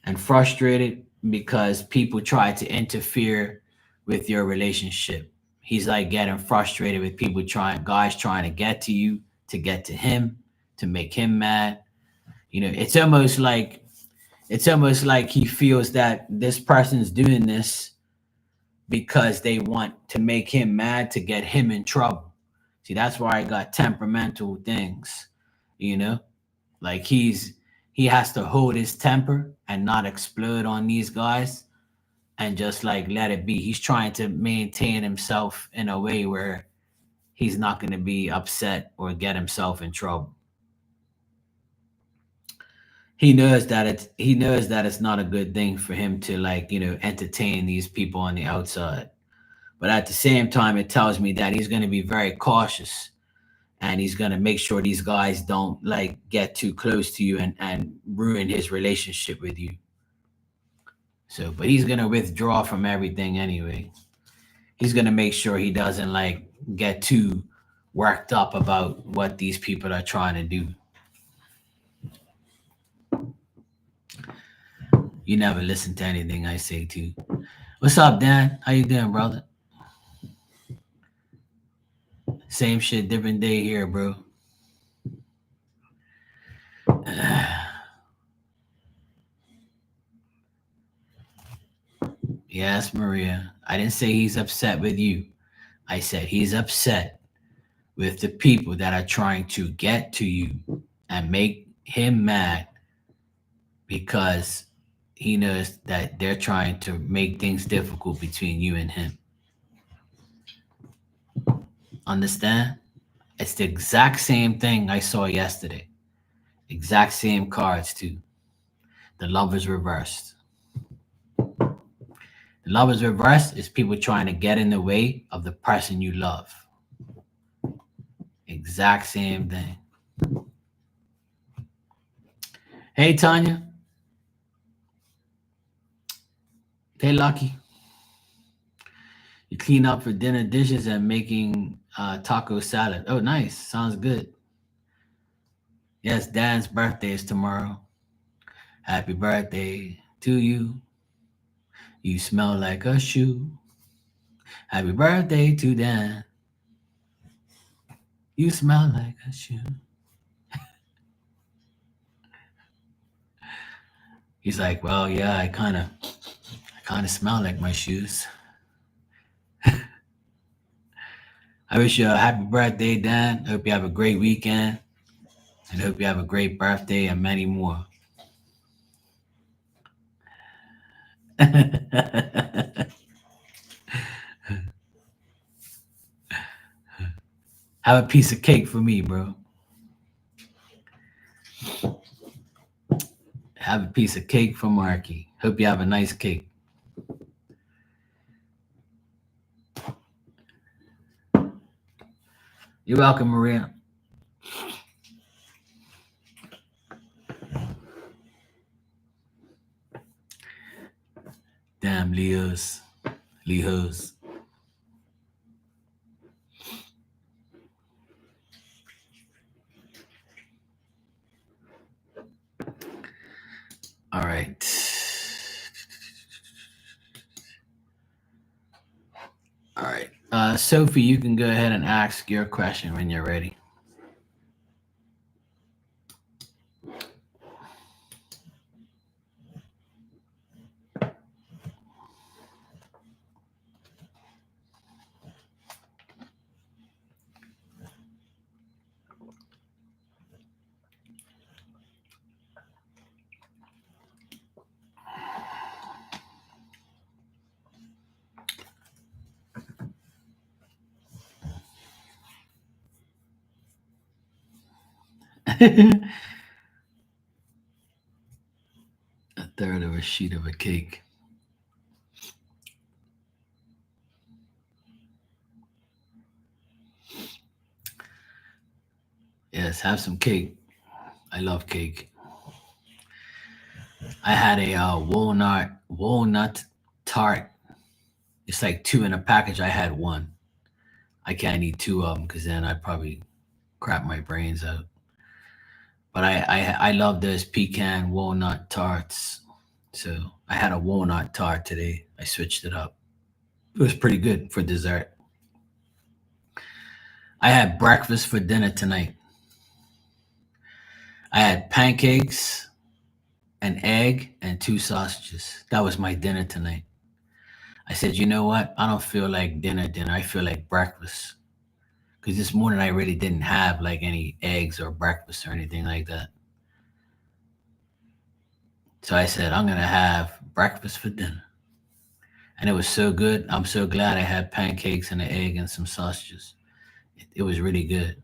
[SPEAKER 1] and frustrated because people try to interfere with your relationship. He's like getting frustrated with people guys trying to get to you, to get to him, to make him mad. It's almost like he feels that this person's doing this because they want to make him mad to get him in trouble. See, that's why I got temperamental things, you know? Like he has to hold his temper and not explode on these guys and just like let it be. He's trying to maintain himself in a way where he's not going to be upset or get himself in trouble. He knows that it's not a good thing for him to entertain these people on the outside. But at the same time, it tells me that he's going to be very cautious and he's going to make sure these guys don't like get too close to you and ruin his relationship with you. So, but he's going to withdraw from everything anyway. He's going to make sure he doesn't like get too worked up about what these people are trying to do. You never listen to anything I say to. What's up, Dan? How you doing, brother? Same shit, different day here, bro. Yes, Maria. I didn't say he's upset with you. I said he's upset with the people that are trying to get to you and make him mad because he knows that they're trying to make things difficult between you and him. Understand? It's the exact same thing I saw yesterday. Exact same cards, too. The lovers reversed. The lovers reversed is people trying to get in the way of the person you love. Exact same thing. Hey, Tanya. Hey, Lucky. You clean up for dinner dishes and making taco salad. Oh, nice. Sounds good. Yes, Dan's birthday is tomorrow. Happy birthday to you. You smell like a shoe. Happy birthday to Dan. You smell like a shoe. He's like, well, yeah, I kind of smell like my shoes. I wish you a happy birthday, Dan. Hope you have a great weekend, and hope you have a great birthday and many more. Have a piece of cake for me, bro. Have a piece of cake for Marky. Hope you have a nice cake. You're welcome, Maria. Damn, Leos. All right. All right. Sophie, you can go ahead and ask your question when you're ready. A third of a sheet of a cake. Yes, have some cake. I love cake. I had a walnut tart. It's like two in a package. I had one. I can't eat two of them because then I'd probably crap my brains out. But I love this pecan walnut tarts. So I had a walnut tart today. I switched it up. It was pretty good for dessert. I had breakfast for dinner tonight. I had pancakes, an egg, and two sausages. That was my dinner tonight. I said, you know what? I don't feel like dinner. I feel like breakfast. Because this morning I really didn't have like any eggs or breakfast or anything like that. So I said, I'm going to have breakfast for dinner. And it was so good. I'm so glad I had pancakes and an egg and some sausages. It was really good.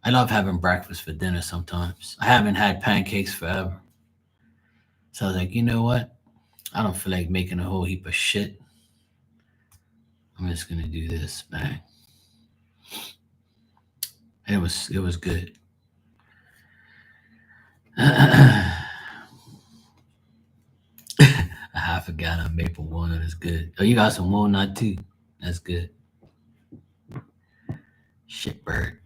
[SPEAKER 1] I love having breakfast for dinner sometimes. I haven't had pancakes forever. So I was like, you know what? I don't feel like making a whole heap of shit. I'm just gonna do this, man. And it was good. A half a gallon of maple walnut is good. Oh, you got some walnut too. That's good. Shit bird.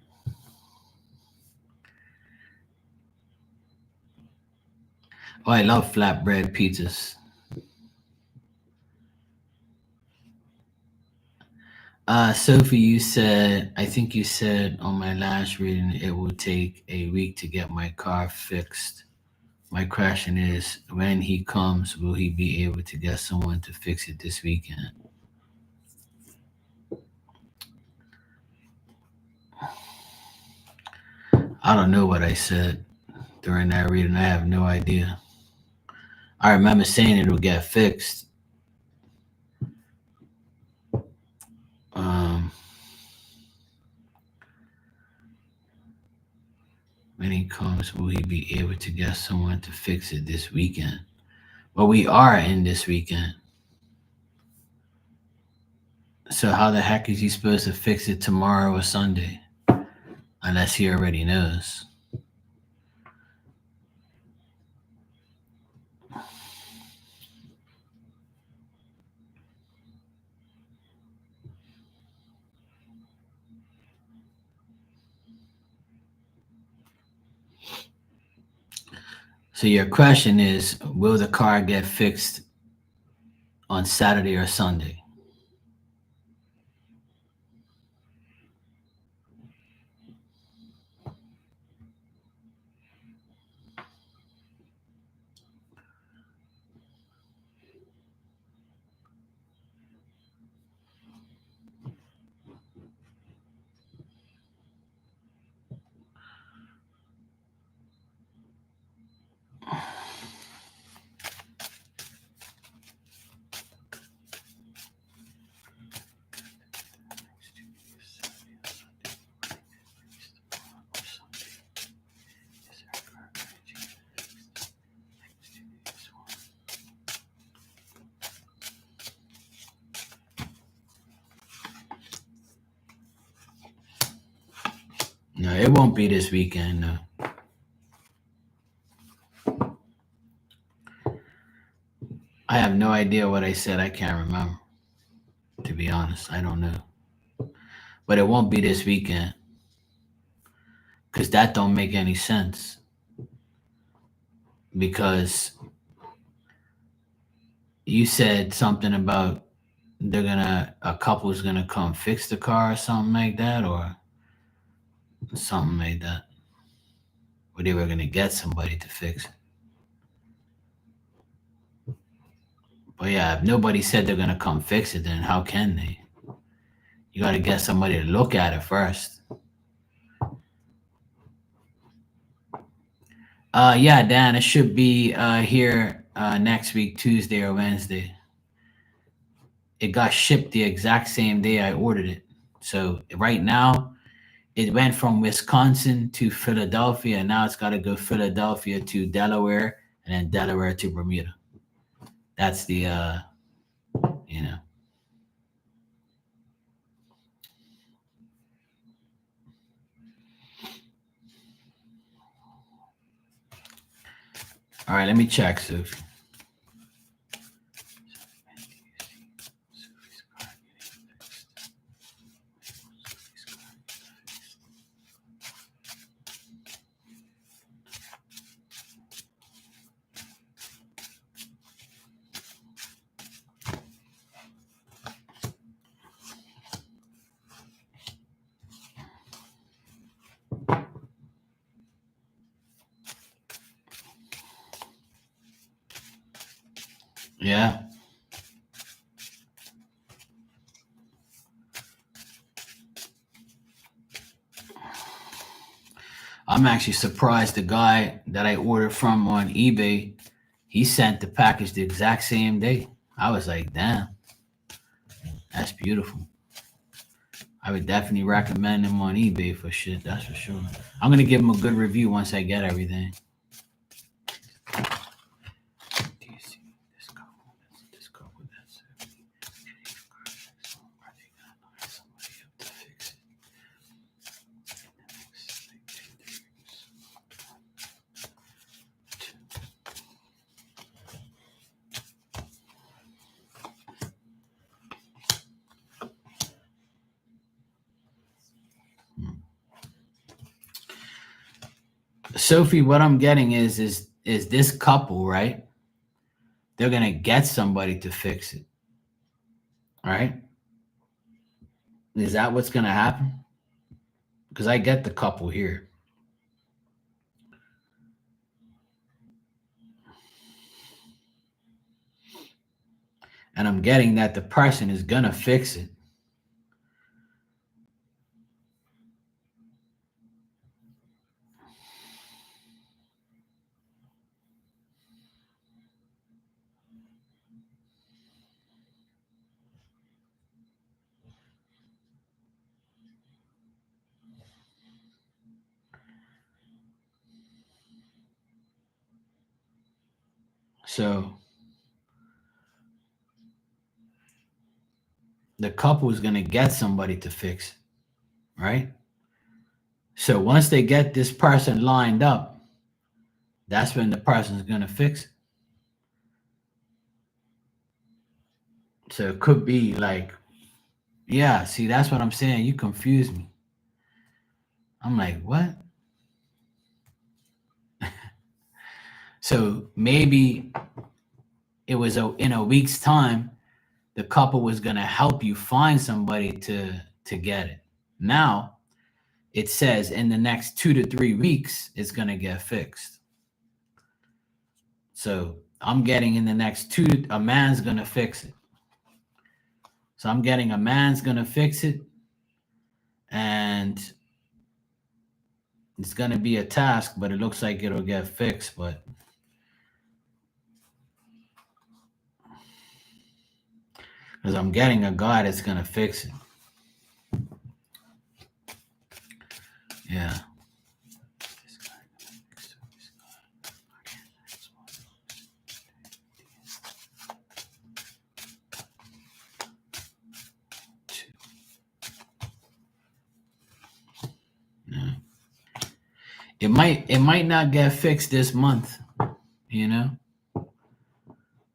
[SPEAKER 1] Oh, I love flatbread pizzas. Sophie, you said, I think you said on my last reading, it will take a week to get my car fixed. My question is, when he comes, will he be able to get someone to fix it this weekend? I don't know what I said during that reading. I have no idea. I remember saying it will get fixed. Um, when he comes, will he be able to get someone to fix it this weekend? Well, we are in this weekend. So how the heck is he supposed to fix it tomorrow or Sunday? Unless he already knows. So your question is, will the car get fixed on Saturday or Sunday? No, it won't be this weekend. No. I have no idea what I said. I can't remember. To be honest, I don't know. But it won't be this weekend because that don't make any sense. Because you said something about a couple's gonna come fix the car or something like that, or something like that. Or they were gonna get somebody to fix it. But yeah, if nobody said they're gonna come fix it, then how can they? You gotta get somebody to look at it first. Yeah, Dan, it should be here next week, Tuesday or Wednesday. It got shipped the exact same day I ordered it. So right now, it went from Wisconsin to Philadelphia, and now it's got to go Philadelphia to Delaware, and then Delaware to Bermuda. That's the you know. All right, let me check, Sophie. Yeah. I'm actually surprised the guy that I ordered from on eBay, he sent the package the exact same day. I was like, damn, that's beautiful. I would definitely recommend him on eBay for shit, that's for sure. I'm gonna give him a good review once I get everything. Do you see this couple? This couple that's are they gonna hire somebody up to fix it? Sophie, what I'm getting is this couple, right? They're gonna get somebody to fix it, right? Is that what's gonna happen? Because I get the couple here. And I'm getting that the person is gonna fix it. So the couple is gonna get somebody to fix it, right? So once they get this person lined up, that's when the person's gonna fix it. So it could be like, yeah, see, that's what I'm saying. You confuse me. I'm like, what? So maybe it was in a week's time, the couple was gonna help you find somebody to get it. Now it says in the next 2 to 3 weeks it's gonna get fixed. So I'm getting in the next a man's gonna fix it. So I'm getting a man's gonna fix it, and it's gonna be a task, but it looks like it'll get fixed. But because I'm getting a guy that's gonna fix it. Yeah. Yeah. It might not get fixed this month, you know?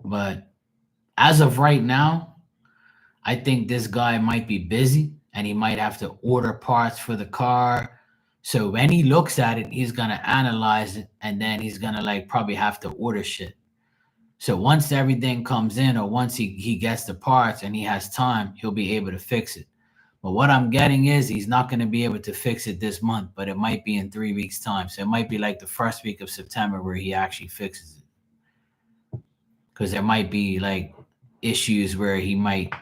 [SPEAKER 1] But as of right now, I think this guy might be busy and he might have to order parts for the car. So when he looks at it, he's gonna analyze it, and then he's gonna like probably have to order shit. So once everything comes in, or once he gets the parts and he has time, he'll be able to fix it. But what I'm getting is he's not going to be able to fix it this month, but it might be in 3 weeks' time. So it might be like the first week of September where he actually fixes it. Because there might be like issues where he might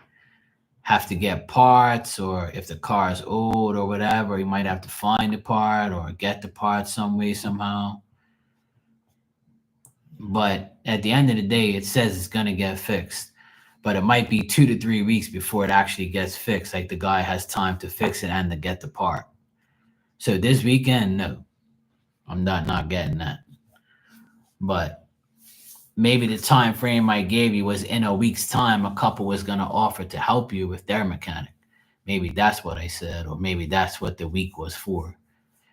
[SPEAKER 1] have to get parts, or if the car is old or whatever, he might have to find the part or get the part some way, somehow. But at the end of the day, it says it's going to get fixed. But it might be 2 to 3 weeks before it actually gets fixed. Like the guy has time to fix it and to get the part. So this weekend, no, I'm not getting that. But maybe the time frame I gave you was in a week's time, a couple was gonna offer to help you with their mechanic. Maybe that's what I said, or maybe that's what the week was for.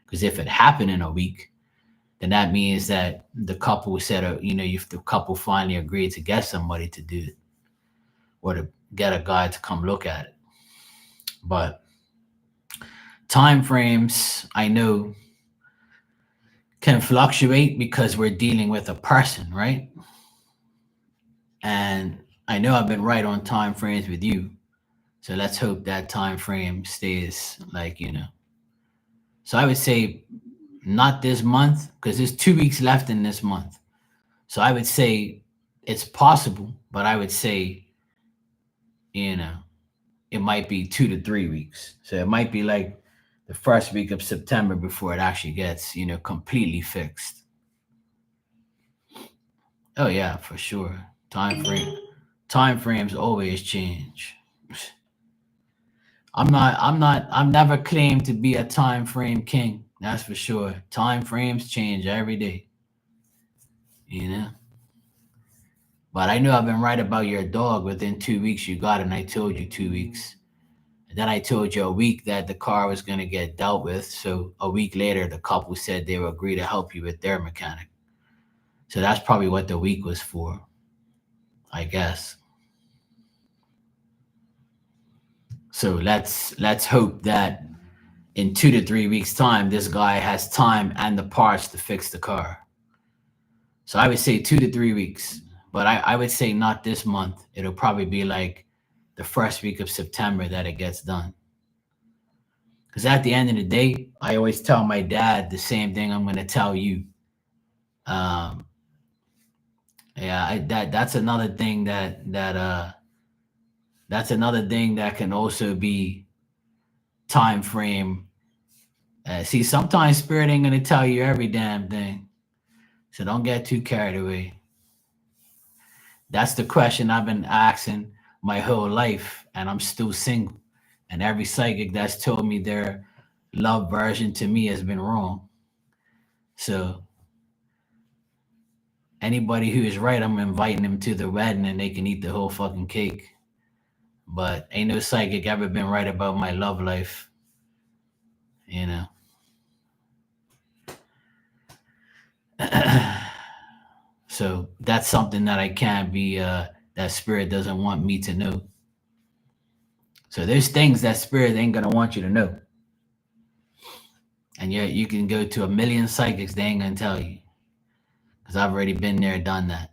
[SPEAKER 1] Because if it happened in a week, then that means that the couple said, if the couple finally agreed to get somebody to do it, or to get a guy to come look at it. But time frames, I know, can fluctuate because we're dealing with a person, right? And I know I've been right on time frames with you. So let's hope that time frame stays So I would say not this month because there's 2 weeks left in this month. So I would say it's possible, but I would say, you know, it might be 2 to 3 weeks. So it might be like the first week of September before it actually gets, completely fixed. Oh yeah, for sure. Time frames always change. I'm never claimed to be a time frame king. That's for sure. Time frames change every day, you know. But I know I've been right about your dog. Within 2 weeks, you got it, and I told you 2 weeks. And then I told you a week that the car was going to get dealt with. So a week later, the couple said they would agree to help you with their mechanic. So that's probably what the week was for, I guess. So let's hope that in 2 to 3 weeks' time, this guy has time and the parts to fix the car. So I would say 2 to 3 weeks, but I would say not this month. It'll probably be like the first week of September that it gets done. Because at the end of the day, I always tell my dad the same thing I'm going to tell you. Um, yeah, that's another thing that's another thing that can also be time frame. See, sometimes spirit ain't going to tell you every damn thing, so don't get too carried away. That's the question I've been asking my whole life, and I'm still single. And every psychic that's told me their love version to me has been wrong. So anybody who is right, I'm inviting them to the wedding and they can eat the whole fucking cake. But ain't no psychic ever been right about my love life, you know. So that's something that I can't be that spirit doesn't want me to know. So there's things that spirit ain't gonna want you to know. And yet you can go to a million psychics, they ain't gonna tell you. Because I've already been there, done that.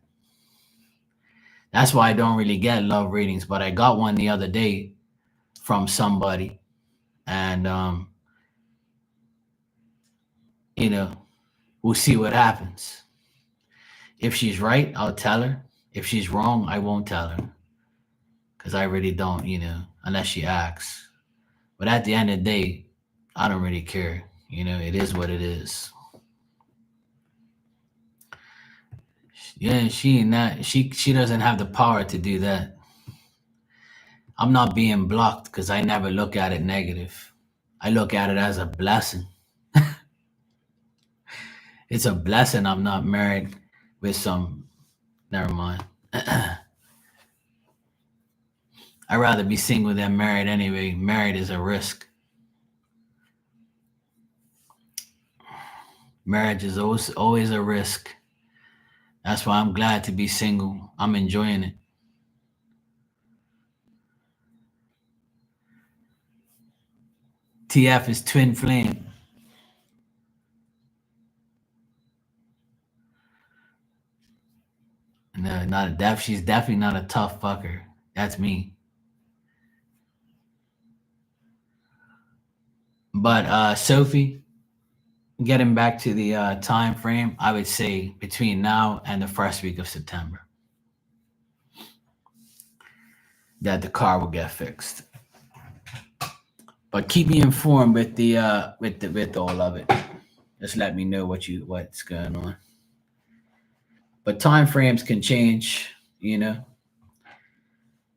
[SPEAKER 1] That's why I don't really get love readings, but I got one the other day from somebody. And you know, we'll see what happens. If she's right, I'll tell her. If she's wrong, I won't tell her. Because I really don't, unless she asks. But at the end of the day, I don't really care. It is what it is. Yeah, she not she doesn't have the power to do that. I'm not being blocked because I never look at it negative. I look at it as a blessing. It's a blessing I'm not married with some. Never mind. I'd rather be single than married anyway. Married is a risk. Marriage is always a risk. That's why I'm glad to be single. I'm enjoying it. TF is twin flame. No, not a def. She's definitely not a tough fucker. That's me. But Sophie, getting back to the time frame, I would say between now and the first week of September that the car will get fixed. But keep me informed with the with all of it. Just let me know what's going on. But time frames can change, you know.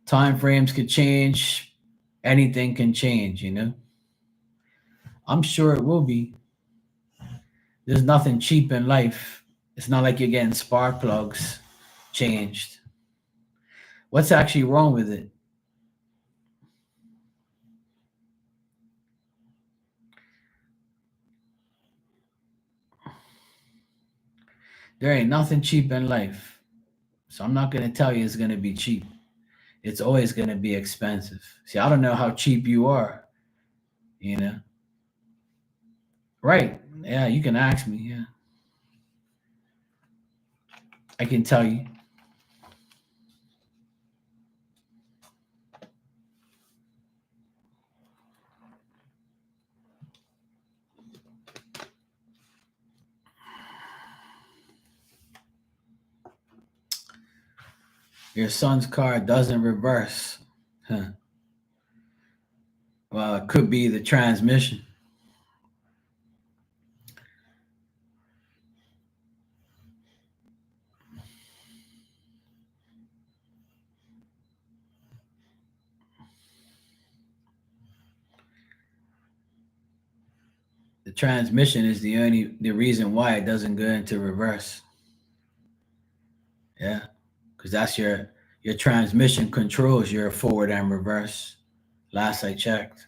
[SPEAKER 1] Time frames can change. Anything can change, you know. I'm sure it will be. There's nothing cheap in life. It's not like you're getting spark plugs changed. What's actually wrong with it? There ain't nothing cheap in life. So I'm not going to tell you it's going to be cheap. It's always going to be expensive. See, I don't know how cheap you are, you know? Right. Yeah, you can ask me. Yeah. I can tell you. Your son's car doesn't reverse. Huh. Well, it could be the transmission. The transmission is the reason why it doesn't go into reverse. Yeah, because that's your transmission controls your forward and reverse. Last I checked.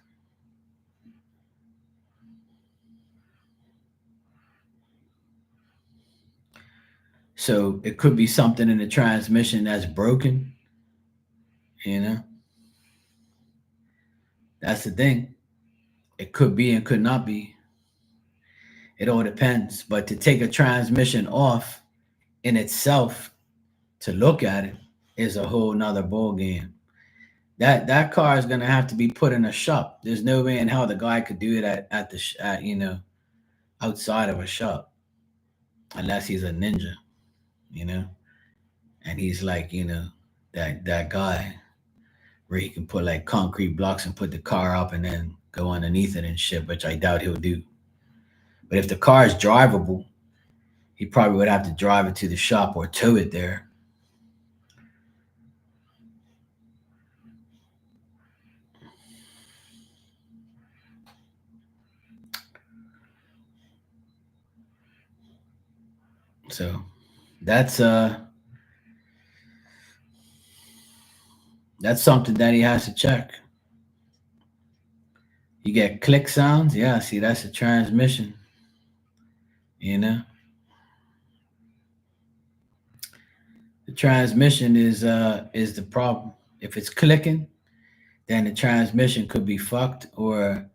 [SPEAKER 1] So it could be something in the transmission that's broken. You know, that's the thing. It could be and could not be. It all depends. But to take a transmission off in itself to look at it is a whole nother ball game. That car is gonna have to be put in a shop. There's no way in hell the guy could do it at the at outside of a shop unless he's a ninja, you know, and he's like that guy where he can put like concrete blocks and put the car up and then go underneath it and shit, which I doubt he'll do. But if the car is drivable, he probably would have to drive it to the shop or tow it there. So that's uh that's something that he has to check. You get click sounds, yeah. See, that's a transmission. You know, the transmission is the problem. If it's clicking, then the transmission could be fucked, or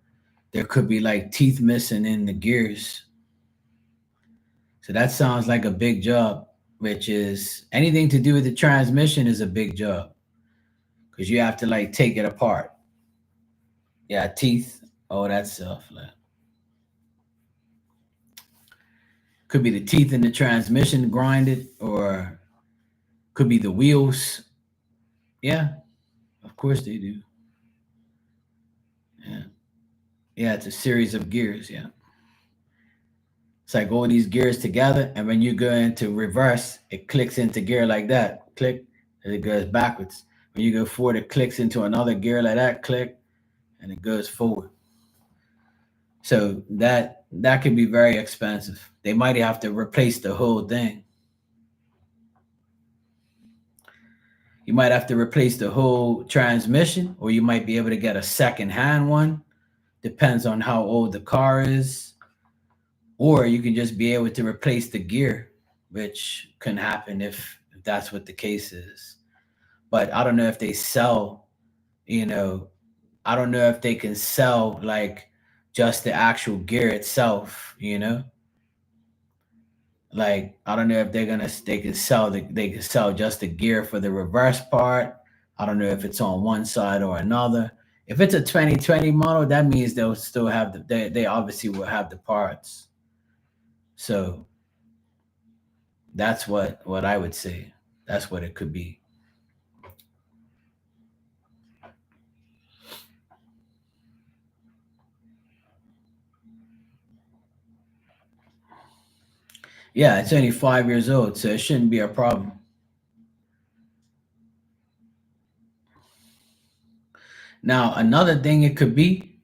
[SPEAKER 1] there could be like teeth missing in the gears. So that sounds like a big job, which is anything to do with the transmission is a big job because you have to like take it apart. Yeah, teeth, all that stuff. Like, could be the teeth in the transmission grinded, or could be the wheels. Yeah, of course they do. Yeah, yeah, it's a series of gears. Yeah, it's like all these gears together, and when you go into reverse, it clicks into gear like that. Click, and it goes backwards. When you go forward, it clicks into another gear like that. Click, and it goes forward. So that could be very expensive. They might have to replace the whole thing. You might have to replace the whole transmission, or you might be able to get a second hand one. Depends on how old the car is. Or you can just be able to replace the gear, which can happen if that's what the case is. But I don't know if they sell, you know, I don't know if they can sell like just the actual gear itself, Like I don't know if they can sell just the gear for the reverse part. I don't know if it's on one side or another. If it's a 2020 model, that means they'll still have they obviously will have the parts. So that's what I would say. That's what it could be. Yeah, it's only 5 years old, so it shouldn't be a problem. Now, another thing it could be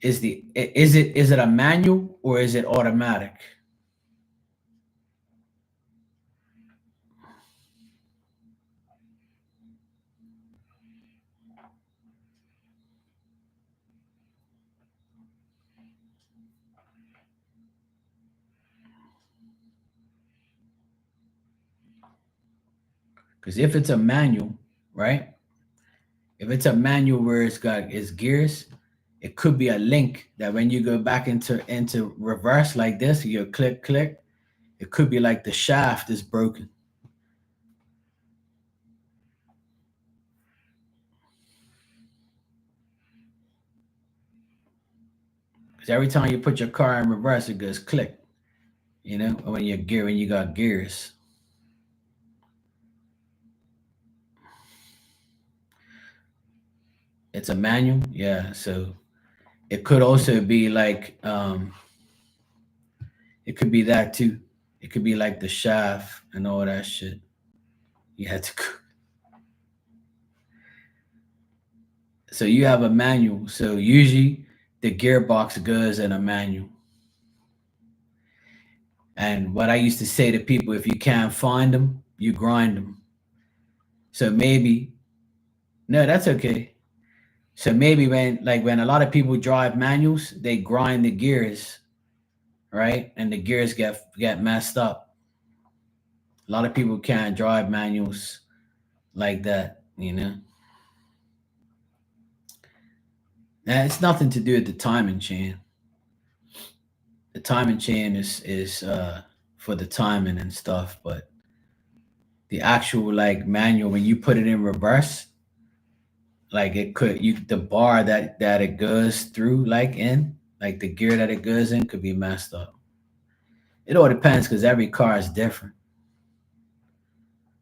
[SPEAKER 1] Is it a manual or is it automatic? Because if it's a manual, right? If it's a manual where it's gears, it could be a link that when you go back into reverse like this, you click click. It could be like the shaft is broken. Because every time you put your car in reverse, it goes click. When you got gears. It's a manual, yeah. So it could also be like it could be that too. It could be like the shaft and all that shit. You had to so you have a manual. So usually the gearbox goes in a manual. And what I used to say to people, if you can't find them, you grind them. So maybe no, that's okay. So maybe when a lot of people drive manuals, they grind the gears, right? And the gears get messed up. A lot of people can't drive manuals like that. And it's nothing to do with the timing chain. The timing chain is for the timing and stuff, but the actual like manual when you put it in reverse, like it could you the bar that it goes through like the gear that it goes in could be messed up. It all depends because every car is different.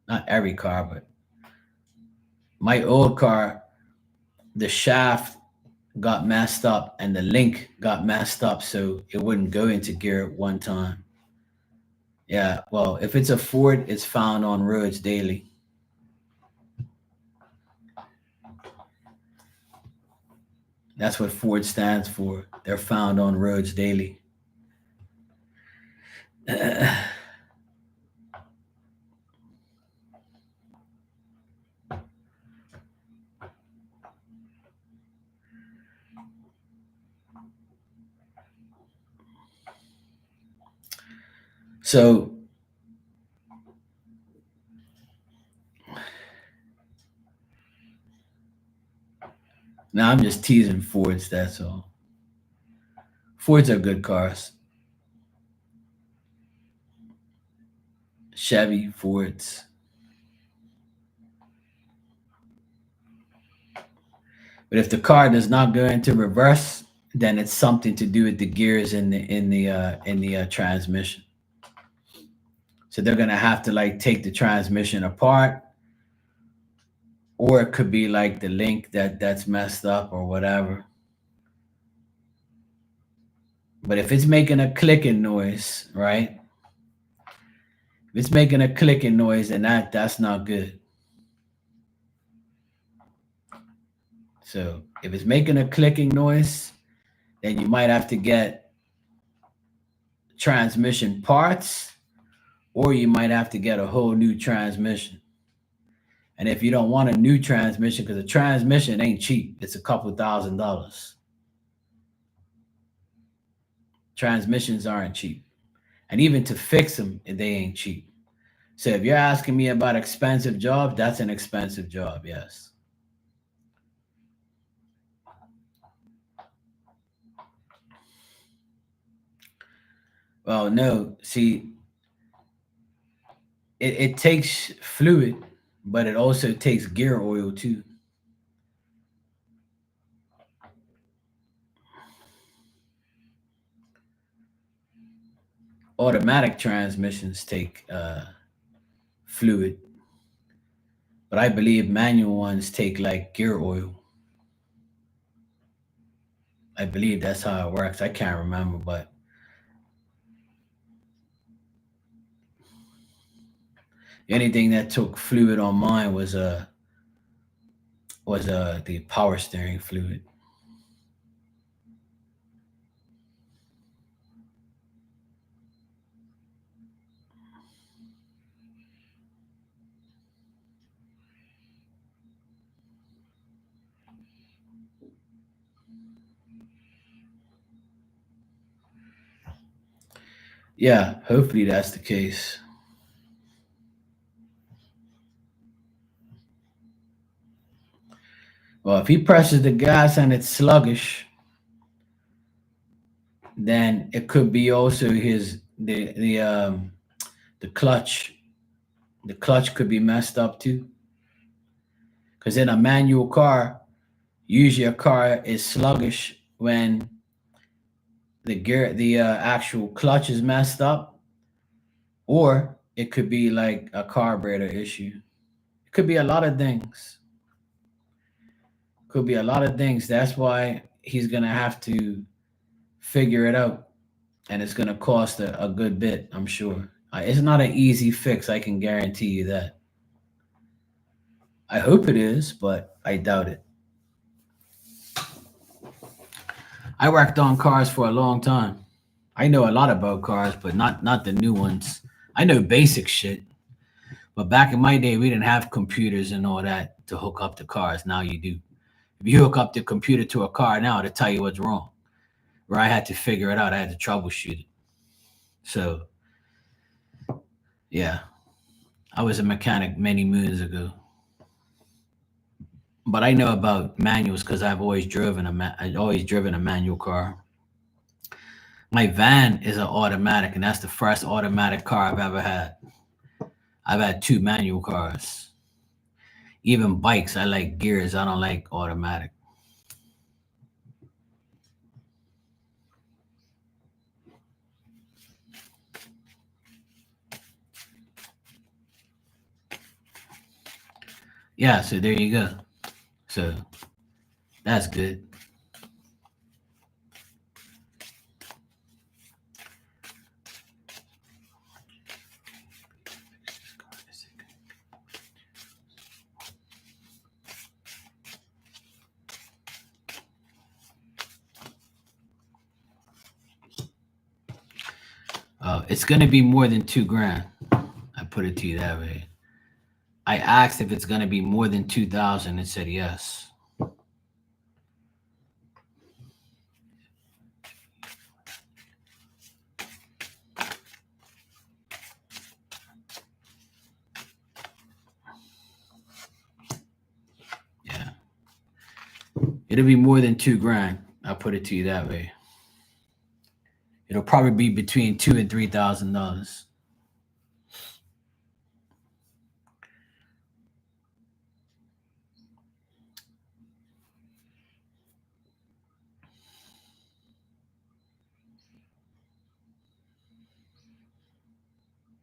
[SPEAKER 1] Not every car, but my old car, the shaft got messed up and the link got messed up, so it wouldn't go into gear at one time. Yeah, well, if it's a Ford, it's found on roads daily. That's what Ford stands for. They're found on roads daily. So now I'm just teasing Fords. That's all. Fords are good cars. Chevy, Fords. But if the car does not go into reverse, then it's something to do with the gears in the transmission. So they're gonna have to like take the transmission apart, or it could be like the link that's messed up or whatever. But if it's making a clicking noise, right? If it's making a clicking noise, then that's not good. So if it's making a clicking noise, then you might have to get transmission parts, or you might have to get a whole new transmission. And if you don't want a new transmission, because a transmission ain't cheap, it's a couple $1,000s. Transmissions aren't cheap. And even to fix them, they ain't cheap. So if you're asking me about expensive jobs, that's an expensive job, yes. Well, no, see, it takes fluid, but it also takes gear oil too. Automatic transmissions take fluid, but I believe manual ones take like gear oil. I believe that's how it works. I can't remember, but the only thing that took fluid on mine was the power steering fluid. Yeah, hopefully that's the case. Well, if he presses the gas and it's sluggish, then it could be also the clutch. The clutch could be messed up too. Because in a manual car, usually a car is sluggish when the actual clutch is messed up, or it could be like a carburetor issue. It could be a lot of things. Could be a lot of things. That's why he's gonna have to figure it out, and it's gonna cost a good bit, I'm sure. It's not an easy fix. I can guarantee you that. I hope it is, but I doubt it. I worked on cars for a long time. I know a lot about cars, but not the new ones. I know basic shit, but back in my day, we didn't have computers and all that to hook up the cars. Now you do. If you hook up the computer to a car now, to tell you what's wrong. Where I had to figure it out, I had to troubleshoot it. So yeah, I was a mechanic many moons ago, but I know about manuals because I always driven a manual car. My van is an automatic, and that's the first automatic car I've ever had. I've had two manual cars. Even bikes, I like gears. I don't like automatic. Yeah, so there you go. So that's good. It's gonna be more than 2 grand. I put it to you that way. I asked if it's gonna be more than 2,000. It said yes. Yeah, it'll be more than 2 grand. I'll put it to you that way. It'll probably be between $2,000 and $3,000.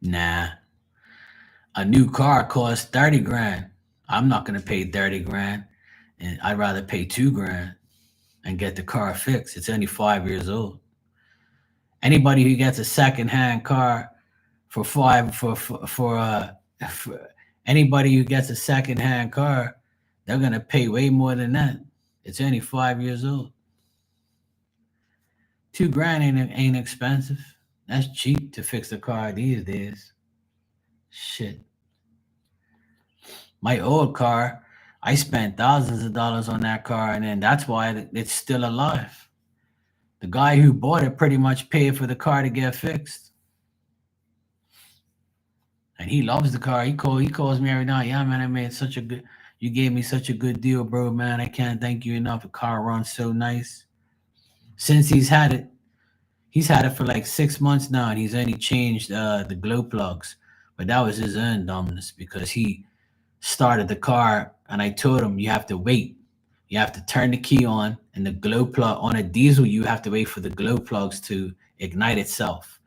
[SPEAKER 1] Nah, a new car costs 30 grand. I'm not gonna pay 30 grand, and I'd rather pay 2 grand and get the car fixed. It's only 5 years old. Anybody who gets a second-hand car for five for anybody who gets a second-hand car, they're gonna pay way more than that. It's only 5 years old. 2 grand ain't expensive. That's cheap to fix a car these days. Shit. My old car, I spent thousands of dollars on that car, and then that's why it's still alive. The guy who bought it pretty much paid for the car to get fixed, and he loves the car. He calls me every night. Yeah, man, I made such a good. You gave me such a good deal, bro. Man, I can't thank you enough. The car runs so nice. Since he's had it for like 6 months now, and he's only changed the glow plugs. But that was his own dumbness because he started the car, and I told him you have to wait. You have to turn the key on, and the glow plug on a diesel. You have to wait for the glow plugs to ignite itself,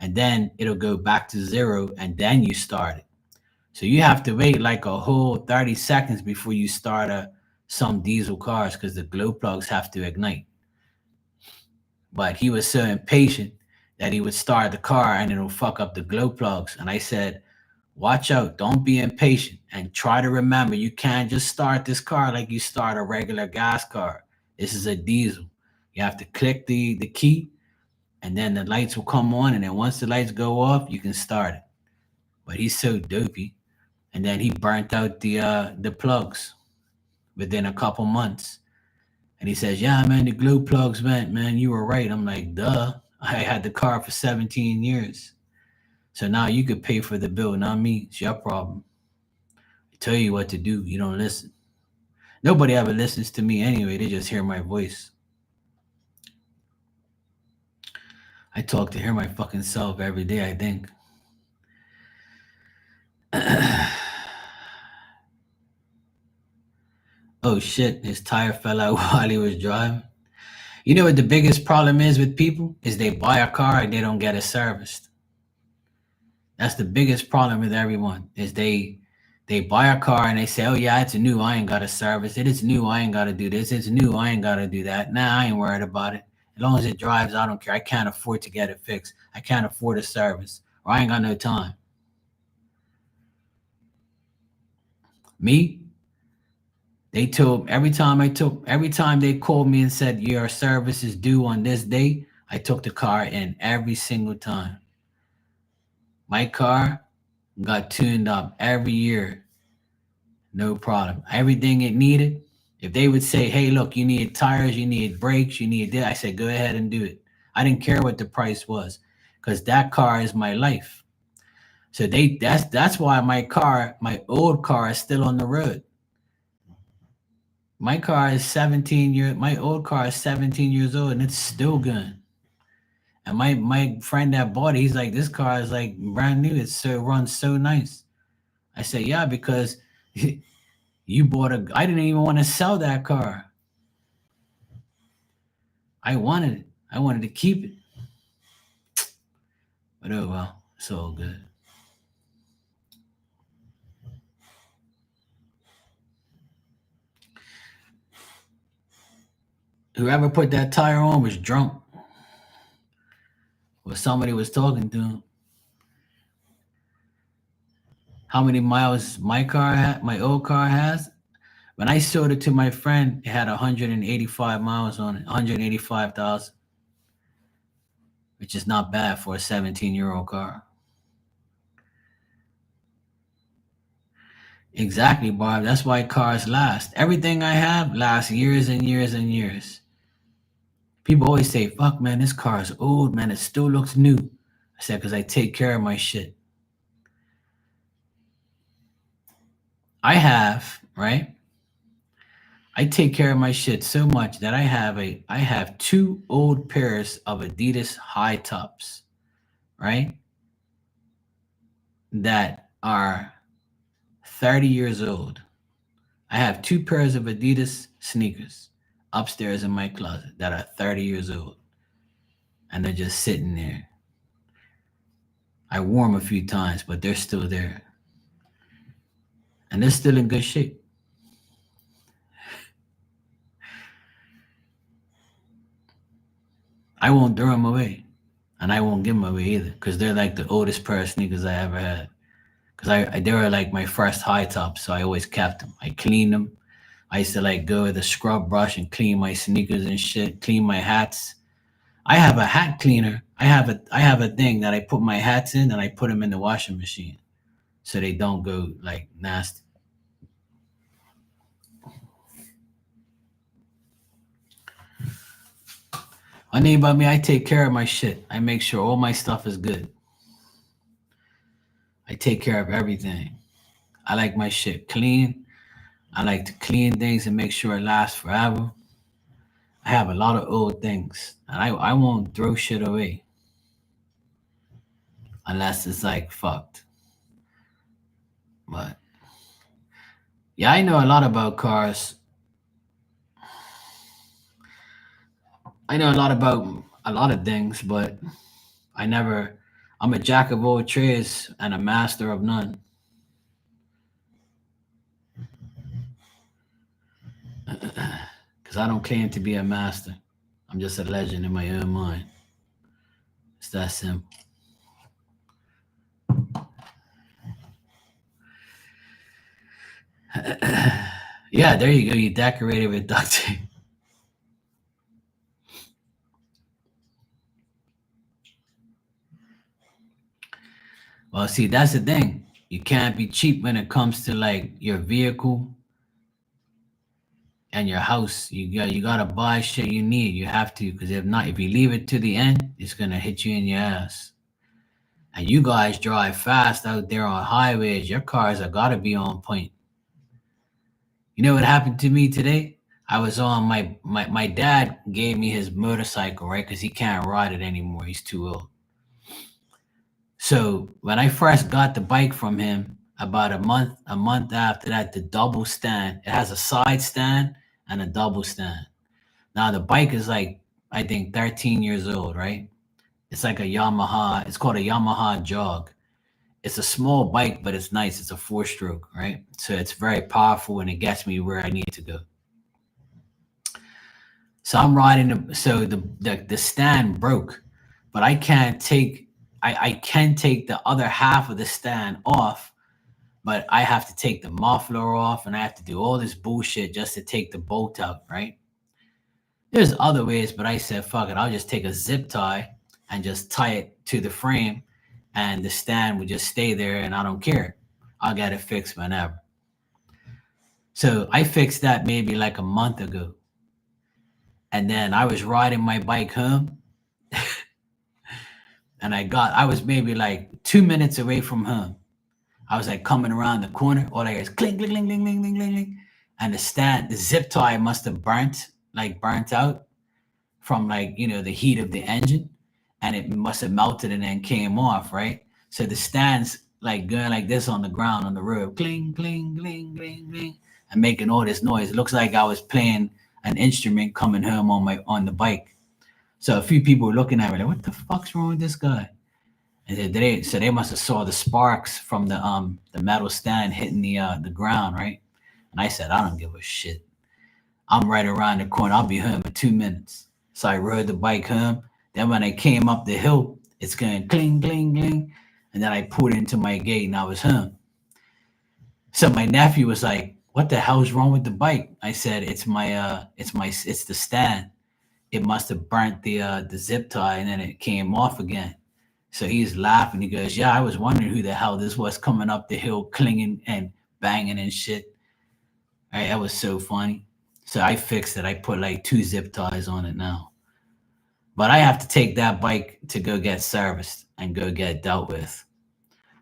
[SPEAKER 1] and then it'll go back to zero, and then you start it. So you have to wait like a whole 30 seconds before you start some diesel cars because the glow plugs have to ignite. But he was so impatient that he would start the car and it'll fuck up the glow plugs. And I said, watch out, don't be impatient, and try to remember you can't just start this car like you start a regular gas car. This is a diesel. You have to click the key, and then the lights will come on, and then once the lights go off, you can start it. But he's so dopey, and then he burnt out the plugs within a couple months. And he says, yeah, man, the glue plugs went, man. You were right. I'm like, duh. I had the car for 17 years. So now you could pay for the bill, not me. It's your problem. I tell you what to do. You don't listen. Nobody ever listens to me anyway. They just hear my voice. I talk to hear my fucking self every day, I think. Oh shit, his tire fell out while he was driving. You know what the biggest problem is with people? Is they buy a car and they don't get it serviced. That's the biggest problem with everyone. Is they buy a car and they say, oh yeah, it's new, I ain't gotta service it. It's new, I ain't gotta do this. It's new, I ain't gotta do that. Nah, I ain't worried about it. As long as it drives, I don't care. I can't afford to get it fixed. I can't afford a service. Or I ain't got no time. Me, they told every time they called me and said your service is due on this day, I took the car in every single time. My car got tuned up every year, no problem. Everything it needed. If they would say, "Hey, look, you need tires, you need brakes, you need this," I said, "Go ahead and do it." I didn't care what the price was, because that car is my life. So that's why my old car is still on the road. My old car is 17 years old and it's still good. And my friend that bought it, he's like, this car is like brand new. It runs so nice. I say, yeah, because you bought a. I didn't even want to sell that car. I wanted it. I wanted to keep it. But oh well, it's all good. Whoever put that tire on was drunk, or somebody was talking to him. How many miles my old car has? When I sold it to my friend, it had 185 miles on it, 185,000, which is not bad for a 17-year-old car. Exactly, Barb. That's why cars last. Everything I have lasts years and years and years. People always say, fuck, man, this car is old, man. It still looks new. I said, because I take care of my shit. I have, right? I take care of my shit so much that I have two old pairs of Adidas high tops, right? That are 30 years old. I have two pairs of Adidas sneakers upstairs in my closet that are 30 years old. And they're just sitting there. I wore them a few times, but they're still there. And they're still in good shape. I won't throw them away. And I won't give them away either, because they're like the oldest pair of sneakers I ever had. Because they were like my first high tops, so I always kept them. I cleaned them. I used to like go with a scrub brush and clean my sneakers and shit, clean my hats. I have a hat cleaner. I have a thing that I put my hats in and I put them in the washing machine so they don't go like nasty. One thing about me, I take care of my shit. I make sure all my stuff is good. I take care of everything. I like my shit clean. I like to clean things and make sure it lasts forever. I have a lot of old things, and I won't throw shit away unless it's like fucked. But yeah, I know a lot about cars. I know a lot about a lot of things, but I never. I'm a jack of all trades and a master of none. Because I don't claim to be a master. I'm just a legend in my own mind. It's that simple. Yeah, there you go. You decorated with duct tape. Well, see, that's the thing. You can't be cheap when it comes to like your vehicle and your house. You gotta buy shit you need. You have to, because if not, if you leave it to the end, it's gonna hit you in your ass. And you guys drive fast out there on highways. Your cars have gotta be on point. You know what happened to me today? I was on my dad gave me his motorcycle, right? Because he can't ride it anymore. He's too old. So when I first got the bike from him, about a month after that, the double stand. It has a side stand and a double stand. Now the bike is like, I think 13 years old, right? It's like a Yamaha. It's called a Yamaha Jog. It's a small bike, but it's nice. It's a four-stroke, right? So it's very powerful and it gets me where I need to go. So I'm riding so the stand broke, but I can take the other half of the stand off, but I have to take the muffler off and I have to do all this bullshit just to take the bolt out, right? There's other ways, but I said, fuck it, I'll just take a zip tie and just tie it to the frame and the stand would just stay there and I don't care. I'll get it fixed whenever. So I fixed that maybe like a month ago. And then I was riding my bike home and I was maybe like 2 minutes away from home. I was like coming around the corner, all I hear is clink, clink, clink, clink, clink, clink, clink, clink. And the zip tie must have burnt out from like, the heat of the engine and it must have melted and then came off, right? So the stand's like going like this on the ground on the road, cling, cling, cling, cling, cling, and making all this noise. It looks like I was playing an instrument coming home on the bike. So a few people were looking at me like, "What the fuck's wrong with this guy?" And they must have saw the sparks from the metal stand hitting the ground, right? And I said, I don't give a shit. I'm right around the corner. I'll be home in 2 minutes. So I rode the bike home. Then when I came up the hill, it's going cling, cling, cling. And then I pulled into my gate and I was home. So my nephew was like, "What the hell's wrong with the bike?" I said, it's the stand. It must have burnt the zip tie and then it came off again. So he's laughing. He goes, "Yeah, I was wondering who the hell this was coming up the hill, clinging and banging and shit." Right, that was so funny. So I fixed it. I put like two zip ties on it now. But I have to take that bike to go get serviced and go get dealt with.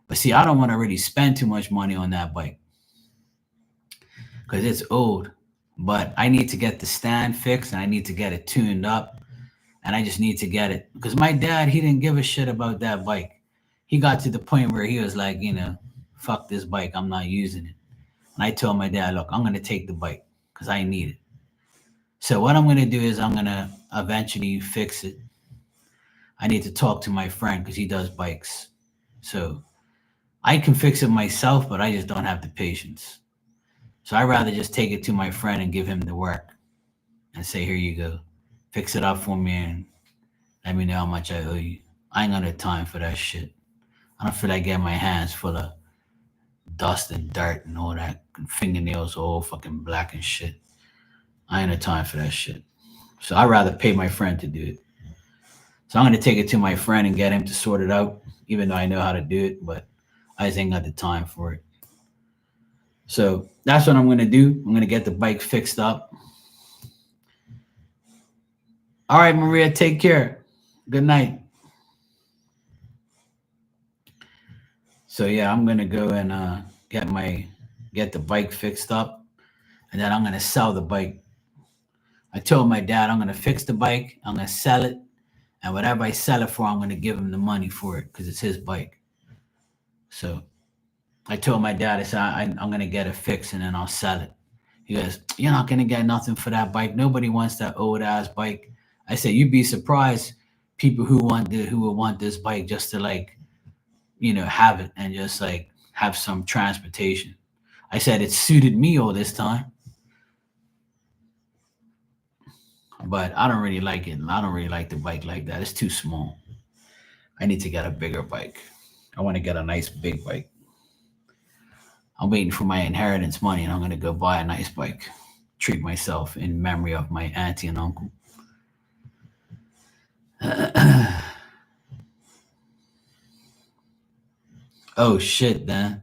[SPEAKER 1] But see, I don't want to really spend too much money on that bike because it's old. But I need to get the stand fixed and I need to get it tuned up and I just need to get it because my dad, he didn't give a shit about that bike. He got to the point where he was like, fuck this bike, I'm not using it. And I told my dad, look, I'm gonna take the bike because I need it. So what I'm gonna do is I'm gonna eventually fix it. I need to talk to my friend because he does bikes. So I can fix it myself, but I just don't have the patience. So I'd rather just take it to my friend and give him the work and say, here you go. Fix it up for me and let me know how much I owe you. I ain't got no time for that shit. I don't feel like getting my hands full of dust and dirt and all that. Fingernails all fucking black and shit. I ain't no time for that shit. So I'd rather pay my friend to do it. So I'm gonna take it to my friend and get him to sort it out, even though I know how to do it, but I just ain't got the time for it. So that's what I'm gonna do. I'm gonna get the bike fixed up. All right, Maria, take care. Good night. So yeah, I'm gonna go and get the bike fixed up, and then I'm gonna sell the bike. I told my dad I'm gonna fix the bike, I'm gonna sell it, and whatever I sell it for, I'm gonna give him the money for it because it's his bike. So I told my dad, I said I'm gonna get it fixed and then I'll sell it. He goes, "You're not gonna get nothing for that bike. Nobody wants that old ass bike." I said, "You'd be surprised people who would want this bike just to like have it and just like have some transportation." I said it suited me all this time, but I don't really like it. I don't really like the bike like that. It's too small. I need to get a bigger bike. I want to get a nice big bike. I'm waiting for my inheritance money and I'm going to go buy a nice bike. Treat myself in memory of my auntie and uncle. Oh shit, man.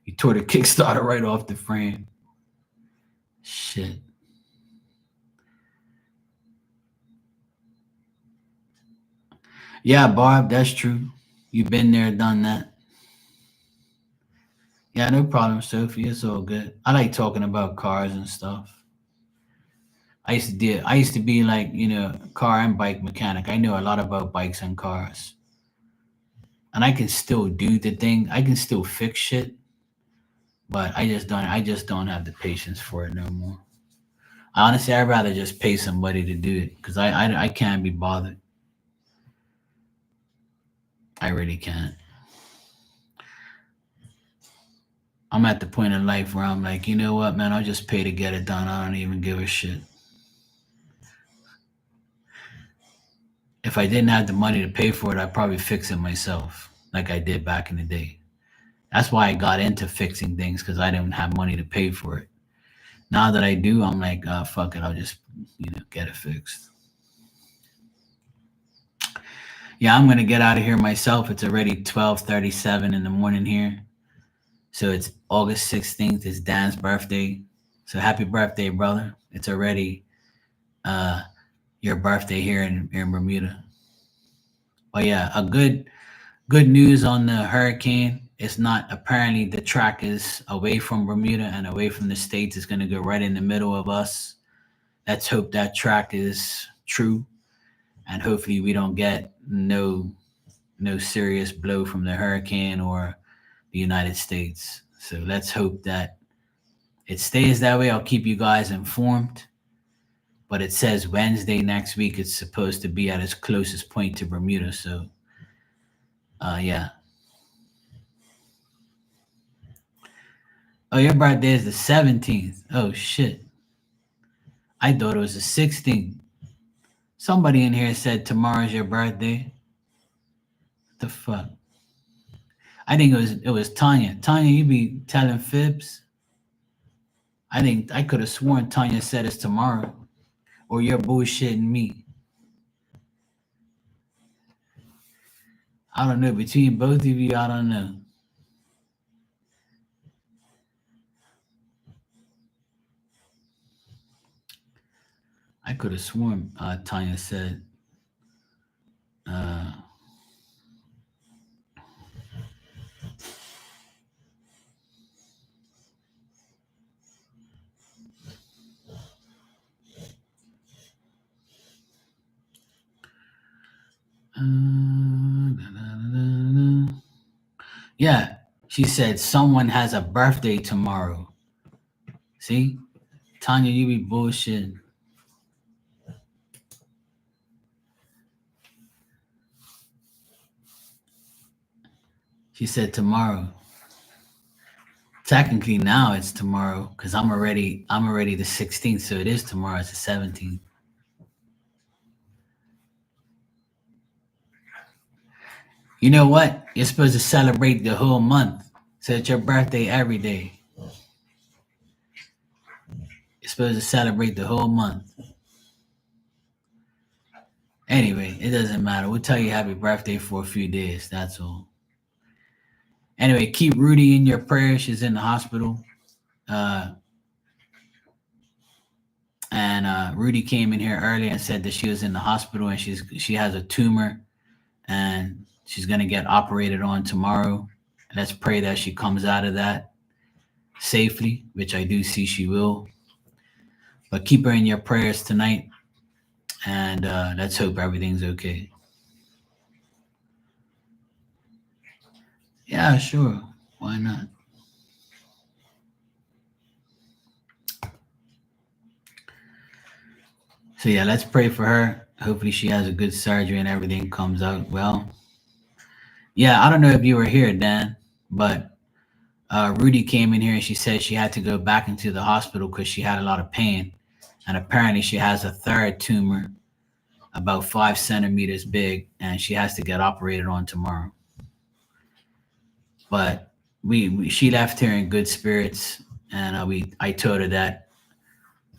[SPEAKER 1] You tore the Kickstarter right off the frame. Shit. Yeah, Barb, that's true. You've been there, done that. Yeah, no problem, Sophie. It's all good. I like talking about cars and stuff. I used to be like, car and bike mechanic. I know a lot about bikes and cars. And I can still do the thing. I can still fix shit, but I just don't have the patience for it no more. Honestly, I'd rather just pay somebody to do it because I can't be bothered. I really can't. I'm at the point in life where I'm like, you know what, man, I'll just pay to get it done. I don't even give a shit. If I didn't have the money to pay for it, I'd probably fix it myself, like I did back in the day. That's why I got into fixing things because I didn't have money to pay for it. Now that I do, I'm like, fuck it, I'll just get it fixed. Yeah, I'm gonna get out of here myself. It's already 12:37 in the morning here, so it's August 16th. It's Dan's birthday, so happy birthday, brother! It's already uh, your birthday here in Bermuda. Oh yeah, a good news on the hurricane. It's not apparently the track is away from Bermuda and away from the states. It's gonna go right in the middle of us. Let's hope that track is true, and hopefully we don't get no serious blow from the hurricane or the United States. So let's hope that it stays that way. I'll keep you guys informed. But it says Wednesday next week it's supposed to be at its closest point to Bermuda. So yeah. Oh, your birthday is the 17th. Oh shit. I thought it was the 16th. Somebody in here said tomorrow's your birthday. What the fuck? I think it was Tanya. Tanya, you be telling fibs. I think I could have sworn Tanya said it's tomorrow. Or you're bullshitting me. I don't know. Between both of you, I don't know. I could have sworn Tanya said. Uh, yeah, she said someone has a birthday tomorrow. See, Tanya, you be bullshitting. She said tomorrow. Technically, now it's tomorrow because I'm already the 16th, so it is tomorrow. It's the 17th. You know what? You're supposed to celebrate the whole month. So it's your birthday every day. You're supposed to celebrate the whole month. Anyway, it doesn't matter. We'll tell you happy birthday for a few days. That's all. Anyway, keep Rudy in your prayers. She's in the hospital. Uh, and Rudy came in here earlier and said that she was in the hospital and she has a tumor and she's gonna get operated on tomorrow. Let's pray that she comes out of that safely, which I do see she will. But keep her in your prayers tonight, and let's hope everything's okay. Yeah, sure. Why not? So yeah, let's pray for her. Hopefully she has a good surgery and everything comes out well. Yeah, I don't know if you were here, Dan, but Rudy came in here and she said she had to go back into the hospital because she had a lot of pain. And apparently she has a third tumor about 5 centimeters big and she has to get operated on tomorrow. But she left here in good spirits and I told her that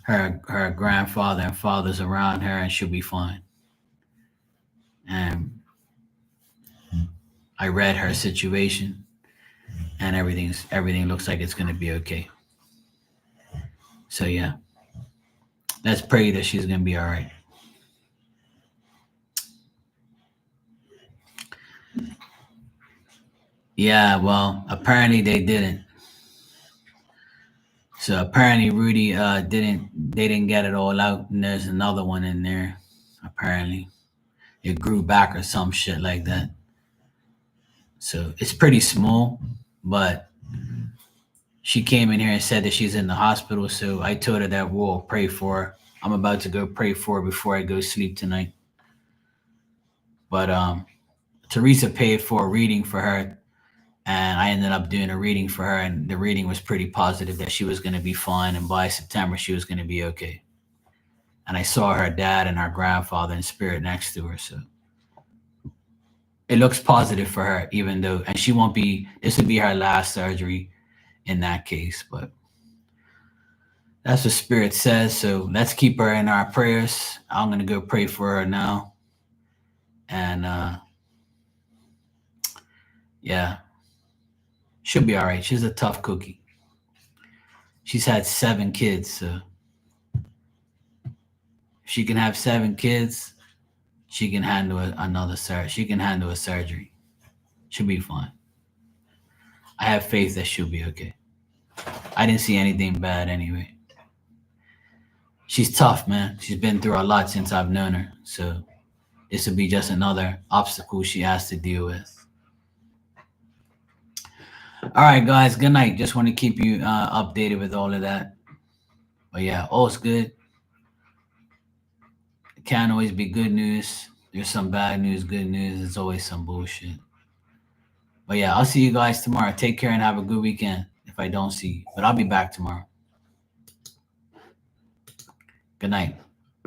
[SPEAKER 1] her grandfather and father's around her and she'll be fine. And I read her situation and everything looks like it's gonna be okay. So yeah, let's pray that she's gonna be all right. Yeah, well, apparently they didn't. So apparently Rudy they didn't get it all out, and there's another one in there. Apparently it grew back or some shit like that. So it's pretty small, but she came in here and said that she's in the hospital. So I told her that we'll pray for her. I'm about to go pray for her before I go sleep tonight. But Teresa paid for a reading for her, and I ended up doing a reading for her, and the reading was pretty positive that she was going to be fine, and by September she was going to be okay. And I saw her dad and her grandfather in spirit next to her, so it looks positive for her, even though, and she won't be. This would be her last surgery in that case, but that's what spirit says. So let's keep her in our prayers. I'm gonna go pray for her now, and yeah, she'll be all right. She's a tough cookie. She's had 7 kids, so if she can have 7 kids, she can handle another surgery. She can handle a surgery. She'll be fine. I have faith that she'll be okay. I didn't see anything bad anyway. She's tough, man. She's been through a lot since I've known her, so this will be just another obstacle she has to deal with. All right, guys. Good night. Just want to keep you updated with all of that. But yeah, all's good. It can't always be good news. There's some bad news, good news. There's always some bullshit. But yeah, I'll see you guys tomorrow. Take care and have a good weekend if I don't see you. But I'll be back tomorrow. Good night.